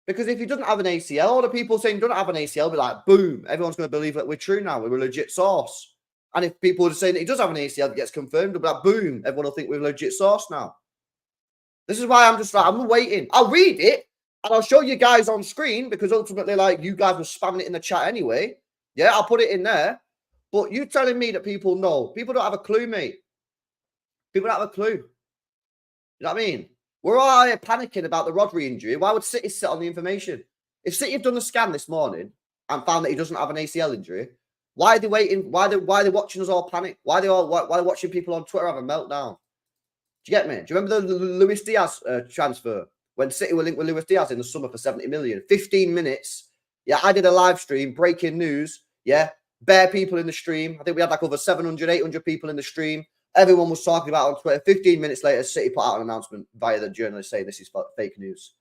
Because if he doesn't have an ACL, all the people saying he doesn't have an ACL will be like, boom, everyone's going to believe that we're true now. We're a legit source. And if people are saying that he does have an ACL that gets confirmed, they'll be like, boom, everyone will think we're a legit source now. This is why I'm just like, I'm waiting. I'll read it and I'll show you guys on screen because ultimately, like, you guys were spamming it in the chat anyway. Yeah, I'll put it in there. But you telling me that people know. People don't have a clue, mate. People don't have a clue. You know what I mean? We're all here panicking about the Rodri injury. Why would City sit on the information? If City have done the scan this morning and found that he doesn't have an ACL injury, why are they waiting? Why are they watching us all panic? Why are they watching people on Twitter have a meltdown? Do you get me? Do you remember the Luis Diaz transfer? When City were linked with Luis Diaz in the summer for 70 million. 15 minutes. Yeah, I did a live stream, breaking news. Yeah, bare people in the stream. I think we had like over 700, 800 people in the stream. Everyone was talking about it on Twitter. 15 minutes later, City put out an announcement via the journalist saying this is fake news.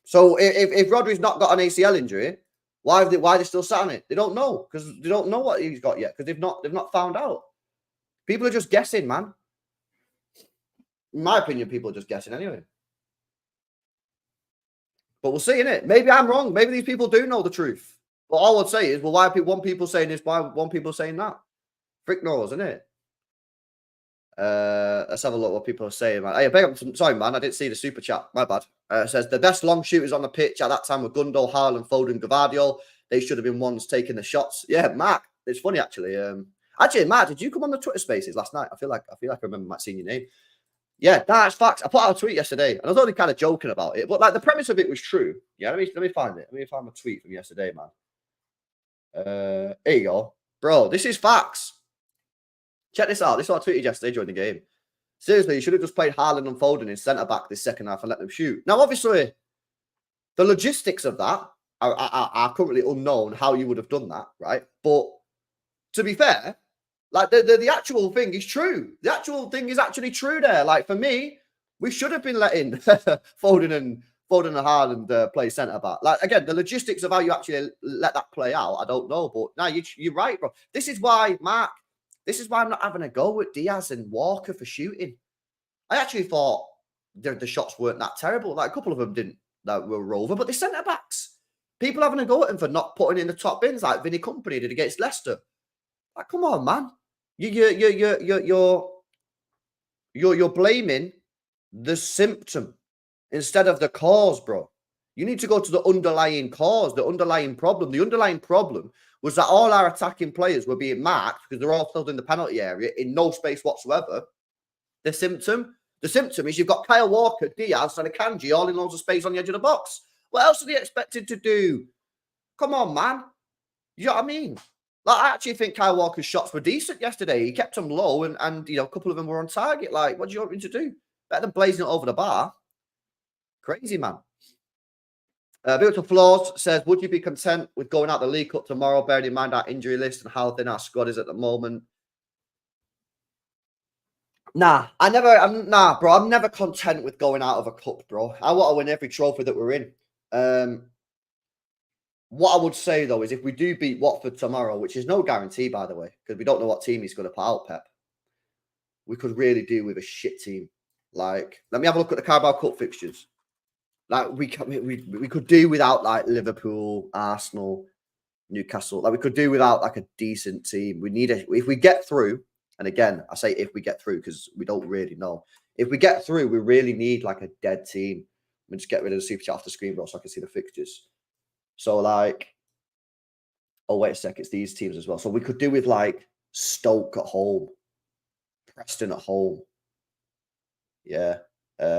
So if Rodri's not got an ACL injury, why are they still sat on it? They don't know because they don't know what he's got yet because they've not found out. People are just guessing, man. In my opinion, people are just guessing anyway. But we'll see, innit? Maybe I'm wrong. Maybe these people do know the truth. But all I'd say is, well, why are one people saying this? Why are one people saying that? Frick knows, isn't it? Let's have a look what people are saying, man. Hey, sorry, man. I didn't see the super chat. My bad. It says the best long shooters on the pitch at that time were Gundo, Haaland, Foden, Gvardiol. They should have been ones taking the shots. Yeah, Mark. It's funny actually. Actually, Mark, did you come on the Twitter Spaces last night? I feel like I remember Matt seeing your name. Yeah, that's facts. I put out a tweet yesterday, and I was only kind of joking about it, but like the premise of it was true. Yeah, let me find it. Let me find my tweet from yesterday, man. Here you go, bro. This is facts. Check this out. This is what I tweeted yesterday during the game. Seriously, you should have just played Haaland and Foden in centre back this second half and let them shoot. Now, obviously, the logistics of that are currently unknown how you would have done that, right? But to be fair, like the actual thing is true. The actual thing is actually true there. Like for me, we should have been letting Foden and Haaland play centre back. Like again, the logistics of how you actually let that play out, I don't know. But no, you're right, bro. This is why, Mark. This is why I'm not having a go at Diaz and Walker for shooting. I actually thought the shots weren't that terrible. Like a couple of them didn't that were over, but the centre backs. People having a go at him for not putting in the top bins like Vinny Company did against Leicester. Like, come on, man. You're blaming the symptom instead of the cause, bro. You need to go to the underlying cause, the underlying problem. The underlying problem was that all our attacking players were being marked because they're all filled in the penalty area in no space whatsoever. The symptom is you've got Kyle Walker, Diaz, and Akanji all in loads of space on the edge of the box. What else are they expected to do? Come on, man. You know what I mean? Like, I actually think Kyle Walker's shots were decent yesterday. He kept them low, and you know, a couple of them were on target. Like, what do you want me to do? Better than blazing it over the bar. Crazy, man. Beautiful Flaws says, would you be content with going out the League Cup tomorrow, bearing in mind our injury list and how thin our squad is at the moment? Nah, bro. I'm never content with going out of a cup, bro. I want to win every trophy that we're in. What I would say, though, is if we do beat Watford tomorrow, which is no guarantee, by the way, because we don't know what team he's going to put out, Pep, we could really do with a shit team. Like, let me have a look at the Carabao Cup fixtures. Like, we could do without, like, Liverpool, Arsenal, Newcastle. Like, we could do without, like, a decent team. We need if we get through, and again, I say if we get through because we don't really know. If we get through, we really need, like, a dead team. Let me just get rid of the super chat off the screen, bro, so I can see the fixtures. So, like, oh, wait a sec, it's these teams as well. So we could do with, like, Stoke at home, Preston at home, yeah,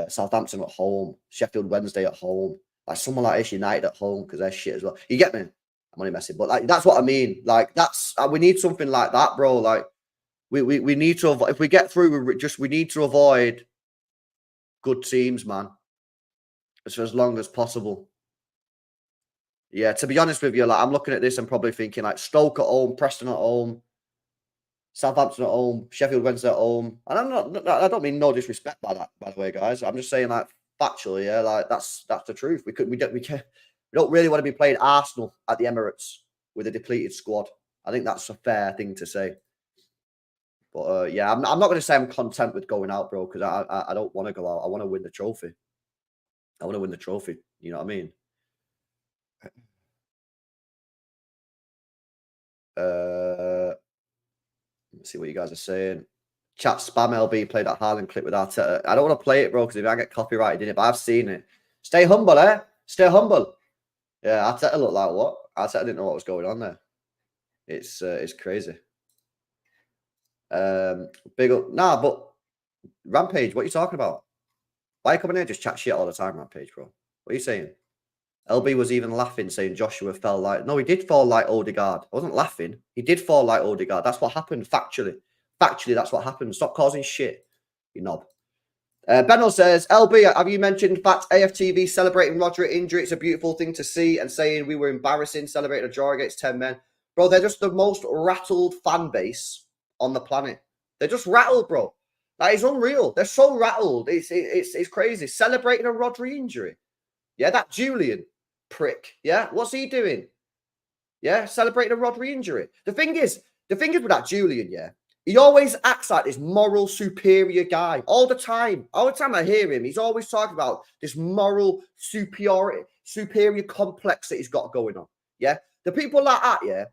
Southampton at home, Sheffield Wednesday at home, like someone like this, United at home, because they're shit as well. You get me? I'm only messing, but, like, that's what I mean. Like, that's, we need something like that, bro. Like, we need to, if we get through, we need to avoid good teams, man, for as long as possible. Yeah, to be honest with you, like, I'm looking at this and probably thinking, like, Stoke at home, Preston at home, Southampton at home, Sheffield Wednesday at home. And I don't mean no disrespect by that, by the way, guys. I'm just saying, like, factually, yeah, like, that's the truth. We don't really want to be playing Arsenal at the Emirates with a depleted squad. I think that's a fair thing to say. But yeah, I'm not going to say I'm content with going out, bro, because I don't want to go out. I want to win the trophy. I want to win the trophy. You know what I mean? Let's see what you guys are saying. Chat spam LB played that Haaland clip with Arteta. I don't want to play it, bro, because if I get copyrighted in it, but I've seen it. Stay humble, eh? Stay humble. Yeah, Arteta looked like what? Arteta didn't know what was going on there. It's crazy. Big up. Nah, but Rampage, what are you talking about? Why are you coming here just chat shit all the time, Rampage, bro? What are you saying? LB was even laughing, saying Joshua fell like... No, he did fall like Odegaard. I wasn't laughing. He did fall like Odegaard. That's what happened, factually. Factually, that's what happened. Stop causing shit, you knob. Benno says, LB, have you mentioned fact AFTV celebrating Rodri injury? It's a beautiful thing to see, and saying we were embarrassing, celebrating a draw against 10 men. Bro, they're just the most rattled fan base on the planet. They're just rattled, bro. That is unreal. They're so rattled. It's crazy. Celebrating a Rodri injury. Yeah, that Julian prick. Yeah, what's he doing? Yeah, celebrating a Rodri injury. The thing is with that Julian, yeah, he always acts like this moral superior guy all the time. All the time I hear him, he's always talking about this moral superior complex that he's got going on. Yeah, the people like that, yeah,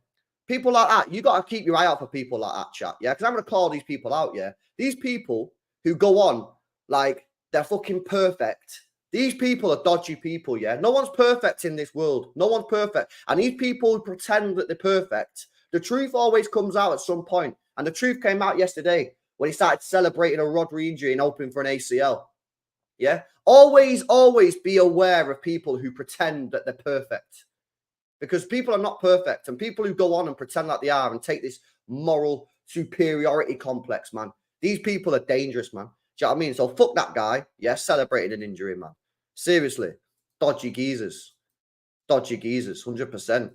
people like that, you got to keep your eye out for people like that, chat. Yeah, because I'm going to call these people out. Yeah, these people who go on like they're fucking perfect. These people are dodgy people, yeah? No one's perfect in this world. No one's perfect. And these people who pretend that they're perfect, the truth always comes out at some point. And the truth came out yesterday when he started celebrating a Rodri injury and hoping for an ACL. Yeah? Always be aware of people who pretend that they're perfect. Because people are not perfect. And people who go on and pretend like they are and take this moral superiority complex, man. These people are dangerous, man. Do you know what I mean? So fuck that guy. Yeah, celebrating an injury, man. Seriously. Dodgy geezers. dodgy geezers, 100%.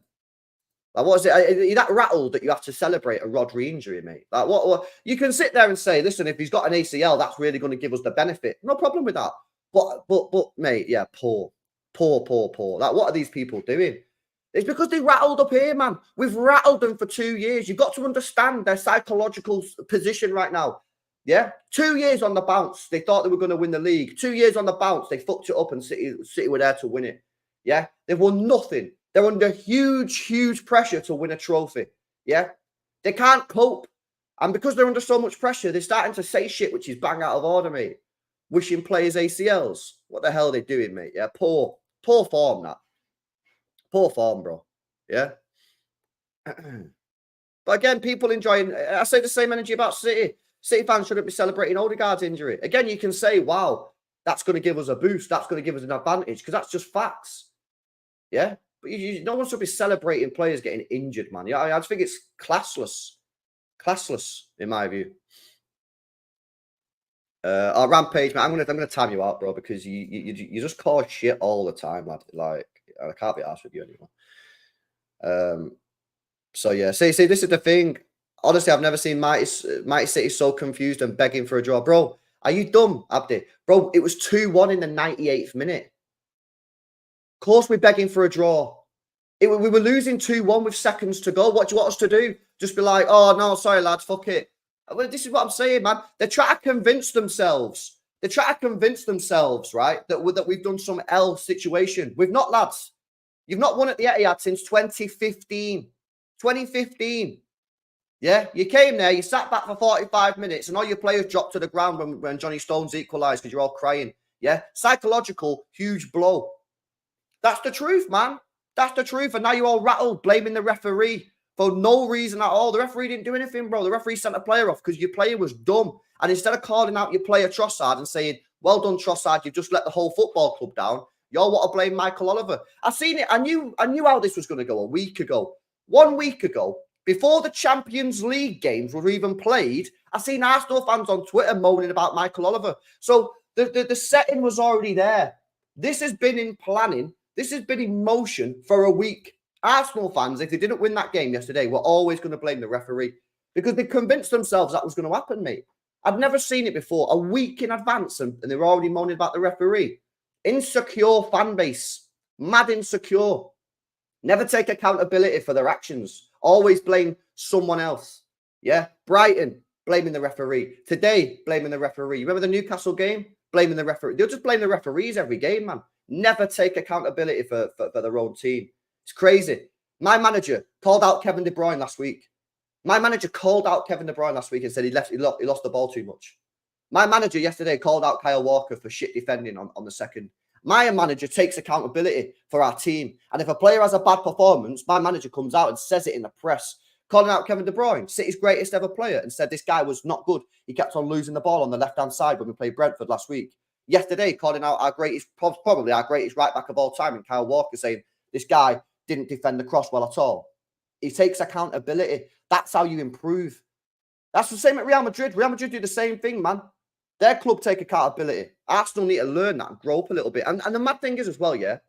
Like, what is it? Are you that rattled that you have to celebrate a Rodri injury, mate? Like, what? You can sit there and say, listen, if he's got an ACL, that's really going to give us the benefit. No problem with that. But, mate, yeah, poor. Like, what are these people doing? It's because they rattled up here, man. We've rattled them for 2 years. You've got to understand their psychological position right now. Yeah? 2 years on the bounce. They thought they were going to win the league. 2 years on the bounce. They fucked it up and City were there to win it. Yeah? They've won nothing. They're under huge pressure to win a trophy. Yeah? They can't cope. And because they're under so much pressure, they're starting to say shit which is bang out of order, mate. Wishing players ACLs. What the hell are they doing, mate? Yeah? Poor form, that. Poor form, bro. Yeah? But again, people enjoying... I say the same energy about City. City fans shouldn't be celebrating Odegaard's injury. Again, you can say, wow, that's going to give us a boost. That's going to give us an advantage because that's just facts. Yeah? But no one should be celebrating players getting injured, man. Yeah, I just think it's classless. Classless, in my view. Our Rampage, man, I'm gonna time you out, bro, because you just cause shit all the time, lad. Like, I can't be arsed with you anymore. So yeah, see, this is the thing. Honestly, I've never seen Mighty City so confused and begging for a draw. Bro, are you dumb, Abdi? Bro, it was 2-1 in the 98th minute. Of course we're begging for a draw. We were losing 2-1 with seconds to go. What do you want us to do? Just be like, oh, no, sorry, lads, fuck it. Well, this is what I'm saying, man. They're trying to convince themselves. They're trying to convince themselves, right, that we've done some L situation. We've not, lads. You've not won at the Etihad since 2015. 2015. Yeah, you came there, you sat back for 45 minutes, and all your players dropped to the ground when Johnny Stones equalised because you're all crying. Yeah, psychological, huge blow. That's the truth, man. That's the truth. And now you're all rattled, blaming the referee for no reason at all. The referee didn't do anything, bro. The referee sent a player off because your player was dumb. And instead of calling out your player Trossard and saying, well done, Trossard, you've just let the whole football club down, y'all want to blame Michael Oliver. I've seen it. I knew how this was going to go a week ago. 1 week ago, before the Champions League games were even played, I seen Arsenal fans on Twitter moaning about Michael Oliver. So the setting was already there. This has been in planning. This has been in motion for a week. Arsenal fans, if they didn't win that game yesterday, were always going to blame the referee because they convinced themselves that was going to happen, mate. I've never seen it before. A week in advance, and they were already moaning about the referee. Insecure fan base. Mad insecure. Never take accountability for their actions. Always blame someone else. Yeah? Brighton, blaming the referee. Today, blaming the referee. You remember the Newcastle game? Blaming the referee. They'll just blame the referees every game, man. Never take accountability for their own team. It's crazy. My manager called out Kevin De Bruyne last week. My manager called out Kevin De Bruyne last week and said he lost the ball too much. My manager yesterday called out Kyle Walker for shit defending on the second. My manager takes accountability for our team. And if a player has a bad performance, my manager comes out and says it in the press, calling out Kevin De Bruyne, City's greatest ever player, and said this guy was not good. He kept on losing the ball on the left-hand side when we played Brentford last week. Yesterday, calling out probably our greatest right-back of all time, and Kyle Walker, saying this guy didn't defend the cross well at all. He takes accountability. That's how you improve. That's the same at Real Madrid. Real Madrid do the same thing, man. Their club take accountability. Arsenal need to learn that and grow up a little bit. And the mad thing is as well, yeah,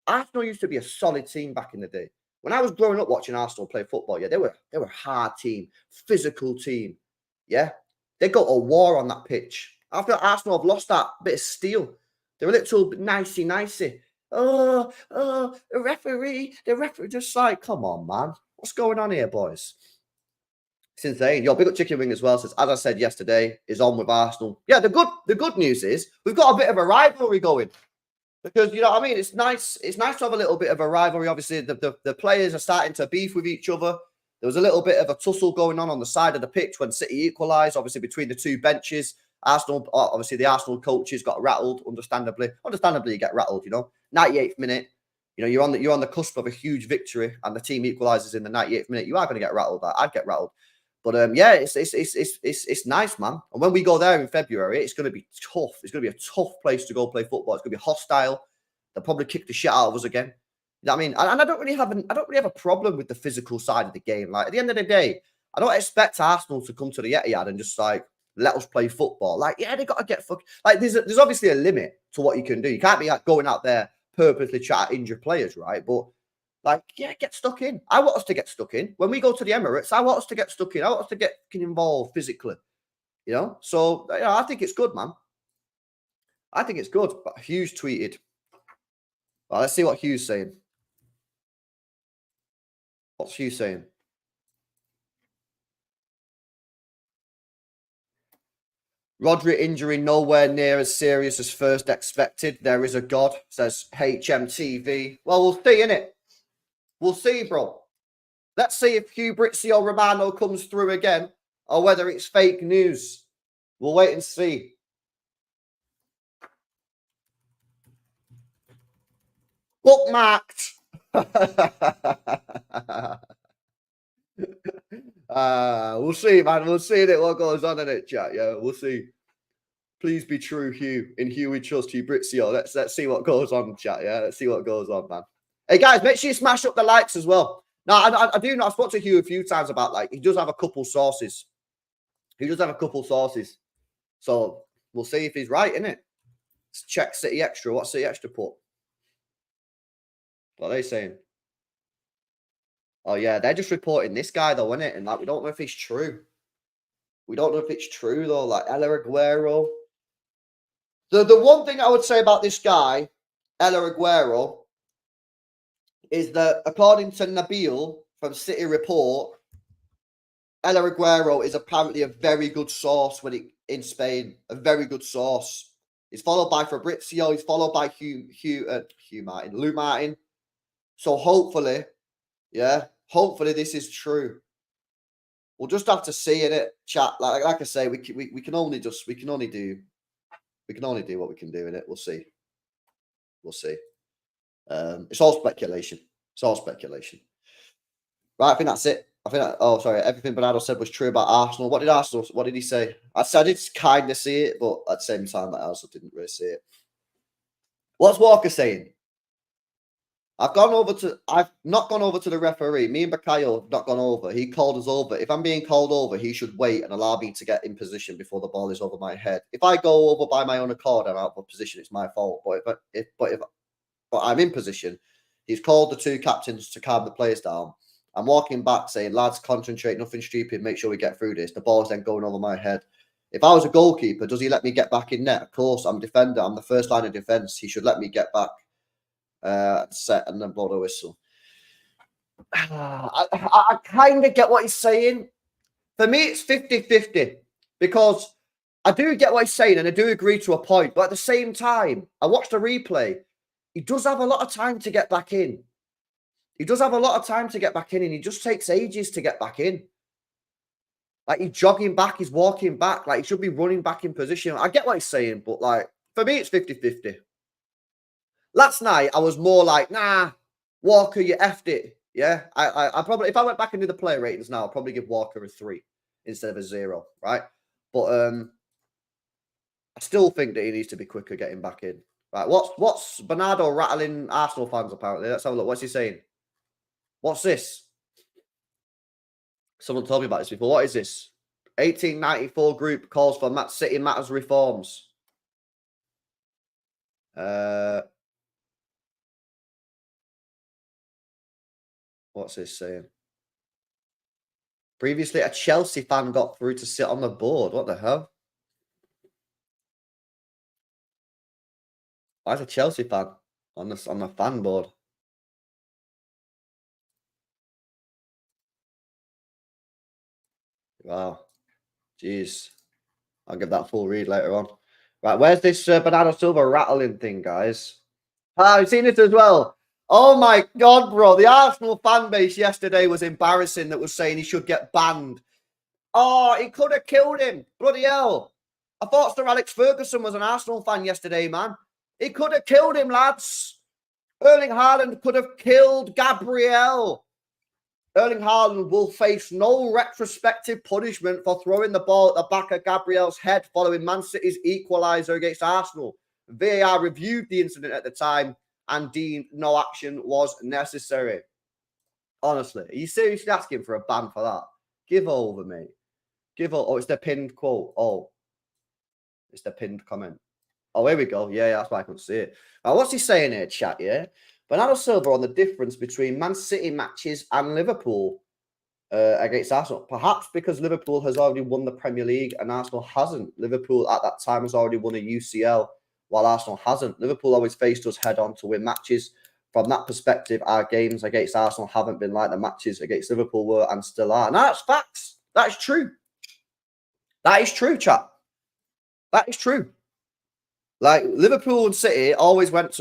Arsenal used to be a solid team back in the day. When I was growing up watching Arsenal play football, yeah, they were a hard team, physical team. Yeah, they go to war on that pitch. After Arsenal have lost that bit of steel, they're a little bit nicey. Oh, the referee, just like, come on, man. What's going on here, boys? It's insane. Yo, big up Chicken Wing as well says, as I said yesterday, is on with Arsenal. Yeah, the good news is we've got a bit of a rivalry going. Because, you know what I mean? It's nice to have a little bit of a rivalry. Obviously, the players are starting to beef with each other. There was a little bit of a tussle going on the side of the pitch when City equalised, obviously, between the two benches. Arsenal, obviously, the Arsenal coaches got rattled, understandably. Understandably, you get rattled, you know. 98th minute, you know, you're on the cusp of a huge victory and the team equalises in the 98th minute. You are going to get rattled. I'd get rattled. But, yeah, it's nice, man. And when we go there in February, it's going to be tough. It's going to be a tough place to go play football. It's going to be hostile. They'll probably kick the shit out of us again. You know what I mean? And I don't really have a problem with the physical side of the game. Like, at the end of the day, I don't expect Arsenal to come to the Etihad and just, like, let us play football. Like, yeah, they got to get fucked. Like, there's obviously a limit to what you can do. You can't be like, going out there purposely try to injure players, right? But like, yeah, get stuck in. I want us to get stuck in. When we go to the Emirates, I want us to get stuck in. I want us to get involved physically, you know? So, you know, I think it's good, man. I think it's good. But Hughes tweeted. Well, let's see what Hughes saying. What's Hughes saying? Rodri injury nowhere near as serious as first expected. There is a God, says HMTV. Well, we'll see, innit? We'll see, bro. Let's see if Fabrizio Romano comes through again or whether it's fake news. We'll wait and see. Bookmarked. We'll see, man. We'll see what goes on in it, chat. Yeah, we'll see. Please be true, Hugh. In Hugh we trust, Fabrizio. Let's see what goes on, chat. Yeah, let's see what goes on, man. Hey guys, make sure you smash up the likes as well. Now, I do know. I spoke to Hugh a few times about, like, he does have a couple sources. He does have a couple sources. So we'll see if he's right, innit? Let's check City Extra. What's City Extra put? What are they saying? Oh yeah, they're just reporting this guy though, isn't it? And like, we don't know if it's true. We don't know if it's true though. Like Ella Aguero. The one thing I would say about this guy, Ella Aguero, is that according to Nabil from City Report, Ella Aguero is apparently a very good source in Spain. A very good source. He's followed by Fabrizio. He's followed by Lou Martin. So hopefully, yeah, hopefully this is true. We'll just have to see in it, chat. Like I say, we can only do what we can do in it. We'll see. We'll see. It's all speculation. It's all speculation. Right, I think that's it. Everything Bernardo said was true about Arsenal. What did he say? I said it's kind of see it, but at the same time, I also didn't really see it. What's Walker saying? I've not gone over to the referee. Me and Bakayo have not gone over. He called us over. If I'm being called over, he should wait and allow me to get in position before the ball is over my head. If I go over by my own accord and out of position, it's my fault. But if I'm in position, he's called the two captains to calm the players down. I'm walking back saying, lads, concentrate, nothing stupid, make sure we get through this. The ball's then going over my head. If I was a goalkeeper, does he let me get back in net? Of course, I'm a defender. I'm the first line of defence. He should let me get back. Set and then blow the whistle. I kind of get what he's saying. For me, it's 50-50 because I do get what he's saying and I do agree to a point. But at the same time, I watched a replay. He does have a lot of time to get back in. He does have a lot of time to get back in and he just takes ages to get back in. Like he's jogging back, he's walking back. Like he should be running back in position. I get what he's saying, but like for me, it's 50-50. Last night, I was more like, nah, Walker, you effed it. Yeah, I probably, if I went back and did the player ratings now, I'll probably give Walker a 3 instead of a 0, right? But I still think that he needs to be quicker getting back in. Right, what's Bernardo rattling Arsenal fans apparently? Let's have a look. What's he saying? What's this? Someone told me about this before. What is this? 1894 group calls for City matters reforms. What's this saying? Previously, a Chelsea fan got through to sit on the board. What the hell? Why is a Chelsea fan on the fan board? Wow. Jeez. I'll give that a full read later on. Right, where's this Bernardo Silva rattling thing, guys? I've seen it as well. Oh my God, bro. The Arsenal fan base yesterday was embarrassing that was saying he should get banned. Oh, he could have killed him. Bloody hell. I thought Sir Alex Ferguson was an Arsenal fan yesterday, man. He could have killed him, lads. Erling Haaland could have killed Gabriel. Erling Haaland will face no retrospective punishment for throwing the ball at the back of Gabriel's head following Man City's equaliser against Arsenal. VAR reviewed the incident at the time and deemed no action was necessary. Honestly, are you seriously asking for a ban for that? Give over, mate. Give over. Oh, it's the pinned quote. Oh, it's the pinned comment. Oh, here we go. Yeah, that's why I couldn't see it. Now, what's he saying here, chat? Yeah, Bernardo Silva on the difference between Man City matches and Liverpool against Arsenal. Perhaps because Liverpool has already won the Premier League and Arsenal hasn't. Liverpool at that time has already won a UCL while Arsenal hasn't. Liverpool always faced us head on to win matches. From that perspective, our games against Arsenal haven't been like the matches against Liverpool were and still are. And that's facts. That is true. That is true, chat. That is true. Like Liverpool and City always went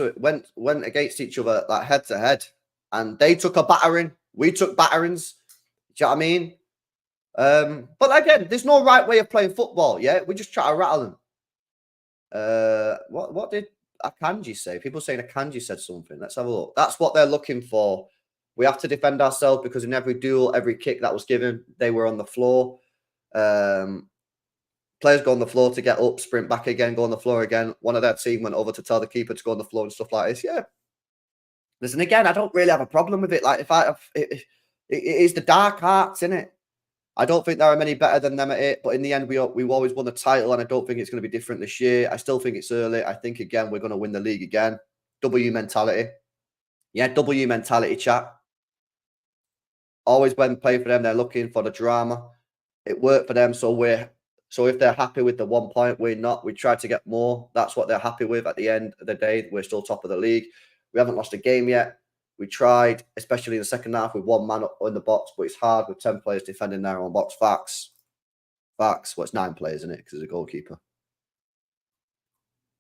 against each other like head to head, and they took a battering. We took batterings. Do you know what I mean? But again, there's no right way of playing football. Yeah, we just try to rattle them. What did Akanji say? People saying Akanji said something. Let's have a look. That's what they're looking for. We have to defend ourselves because in every duel, every kick that was given, they were on the floor. Players go on the floor to get up, sprint back again, go on the floor again. One of their team went over to tell the keeper to go on the floor and stuff like this. Yeah. Listen, again, I don't really have a problem with it. Like, it is the dark arts, isn't it? I don't think there are many better than them at it. But in the end, we've always won the title, and I don't think it's going to be different this year. I still think it's early. I think, again, we're going to win the league again. W mentality. Yeah, W mentality, chat. Always when playing for them, they're looking for the drama. It worked for them, so if they're happy with the 1 point, we're not. We try to get more. That's what they're happy with at the end of the day. We're still top of the league. We haven't lost a game yet. We tried, especially in the second half, with one man up in the box, but it's hard with 10 players defending their own box. Facts. Facts. Well, it's 9 players, isn't it? Because there's a goalkeeper.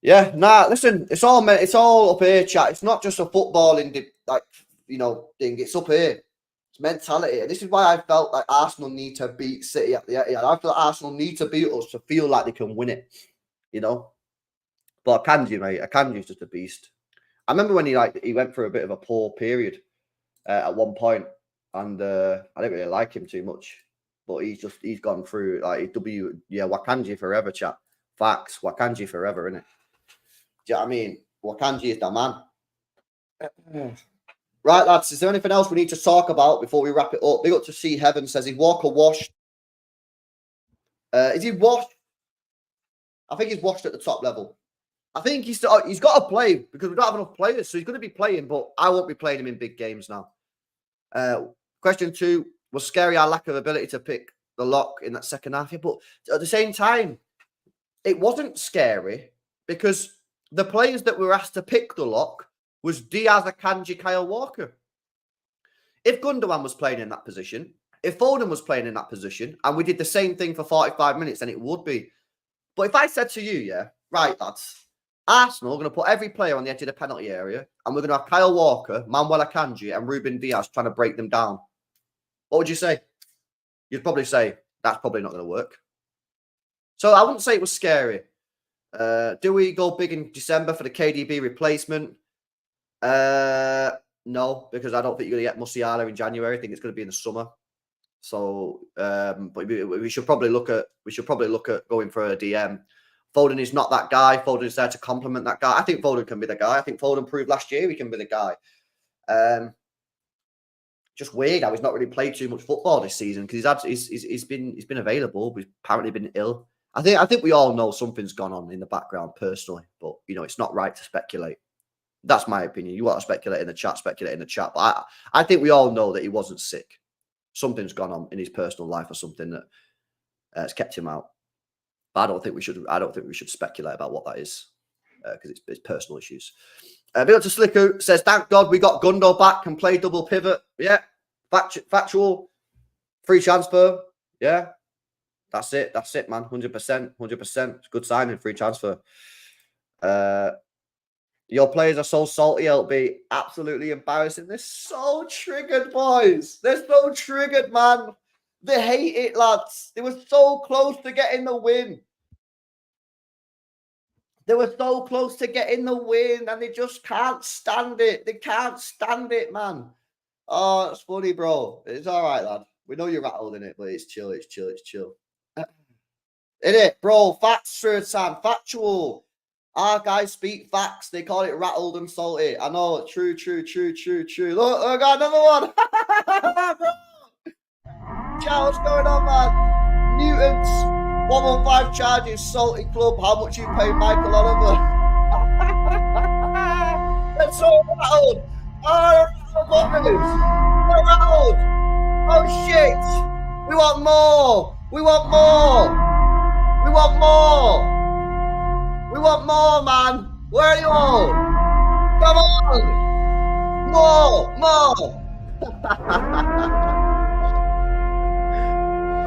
Yeah, listen, it's all up here, chat. It's not just a footballing, thing. It's up here. Mentality, and this is why I felt like Arsenal need to beat City at the Etihad. I feel like Arsenal need to beat us to feel like they can win it, But Akanji, mate, Akanji's just a beast. I remember when he went through a bit of a poor period at one point, and I didn't really like him too much. But he's gone through like Wakanji forever, chat. Facts, Wakanji forever, innit? Do you know what I mean? Wakanji is the man. Right, lads, is there anything else we need to talk about before we wrap it up? Big up to See Heaven says, is Walker washed? Is he washed? I think he's washed at the top level. I think he's got to play because we don't have enough players. So he's going to be playing, but I won't be playing him in big games now. Question 2, was scary our lack of ability to pick the lock in that second half. Yeah, but at the same time, it wasn't scary because the players that were asked to pick the lock was Diaz, Akanji, Kyle Walker. If Gundogan was playing in that position, if Foden was playing in that position, and we did the same thing for 45 minutes, then it would be. But if I said to you, yeah, right, lads, Arsenal are going to put every player on the edge of the penalty area, and we're going to have Kyle Walker, Manuel Akanji, and Ruben Diaz trying to break them down, what would you say? You'd probably say, that's probably not going to work. So I wouldn't say it was scary. Do we go big in December for the KDB replacement? No, because I don't think you're going to get Musiala in January. I think it's going to be in the summer. So, but we should probably look at going for a DM. Foden is not that guy. Foden is there to complement that guy. I think Foden can be the guy. I think Foden proved last year he can be the guy. Just weird how he's not really played too much football this season because he's been available, but he's apparently been ill. I think we all know something's gone on in the background personally, but it's not right to speculate. That's my opinion. You want to speculate in the chat, But I think we all know that he wasn't sick. Something's gone on in his personal life or something that has kept him out. But I don't think we should speculate about what that is because it's personal issues. Big up to Slicko says, thank God we got Gundo back, can play double pivot. Yeah, factual. Free transfer. Yeah, that's it, man. 100%. It's good signing, free transfer. Your players are so salty, it'll be absolutely embarrassing. They're so triggered, boys. They're so triggered, man. They hate it, lads. They were so close to getting the win. And they just can't stand it. They can't stand it, man. Oh, it's funny, bro. It's all right, lad. We know you're rattled in it, but it's chill. In it, bro. Facts, third time. Factual. Our guys speak facts. They call it rattled and salty. I know. True. Look, I got another one. Chat, what's going on, man? Newton's 115 charges, salty club. How much you pay Michael Oliver? so rattled. Oh, rattled. We're rattled. Oh, shit. We want more. We want more. We want more. We want more, man. Where are you all? Come on. More.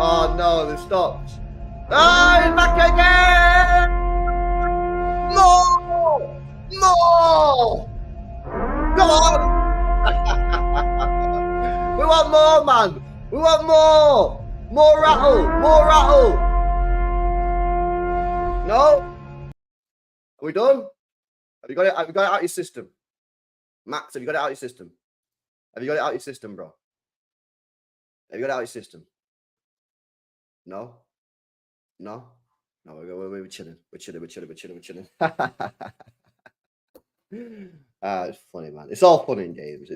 Oh, no, they stopped. Oh, he's back again. More. Come on. We want more, man. We want more. More rattle. No? Are we done? Have you got it? Have you got it out of your system? Max, have you got it out of your system? Have you got it out of your system, bro? Have you got it out of your system? No? We're chilling. We're chilling. It's funny, man. It's all fun in games.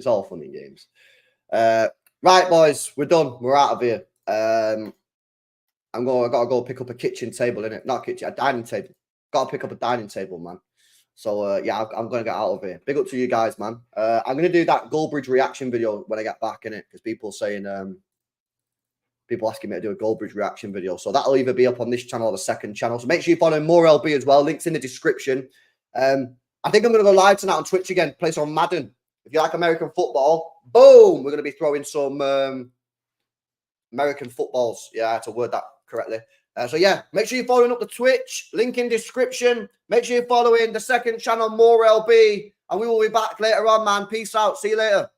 Right, boys, we're done. We're out of here. I gotta go pick up a kitchen table, innit? Not kitchen, a dining table. Gotta pick up a dining table, man. So yeah, I'm gonna get out of here. Big up to you guys, man. I'm gonna do that Goldbridge reaction video when I get back, innit? Because people saying people asking me to do a Goldbridge reaction video. So that'll either be up on this channel or the second channel. So make sure you follow more LB as well. Links in the description. I think I'm going to go live tonight on Twitch again. Play some Madden. If you like American football, boom, we're going to be throwing some American footballs. Yeah, I had to word that correctly. So yeah, make sure you're following up the Twitch. Link in description. Make sure you're following the second channel, more LB. And we will be back later on, man. Peace out. See you later.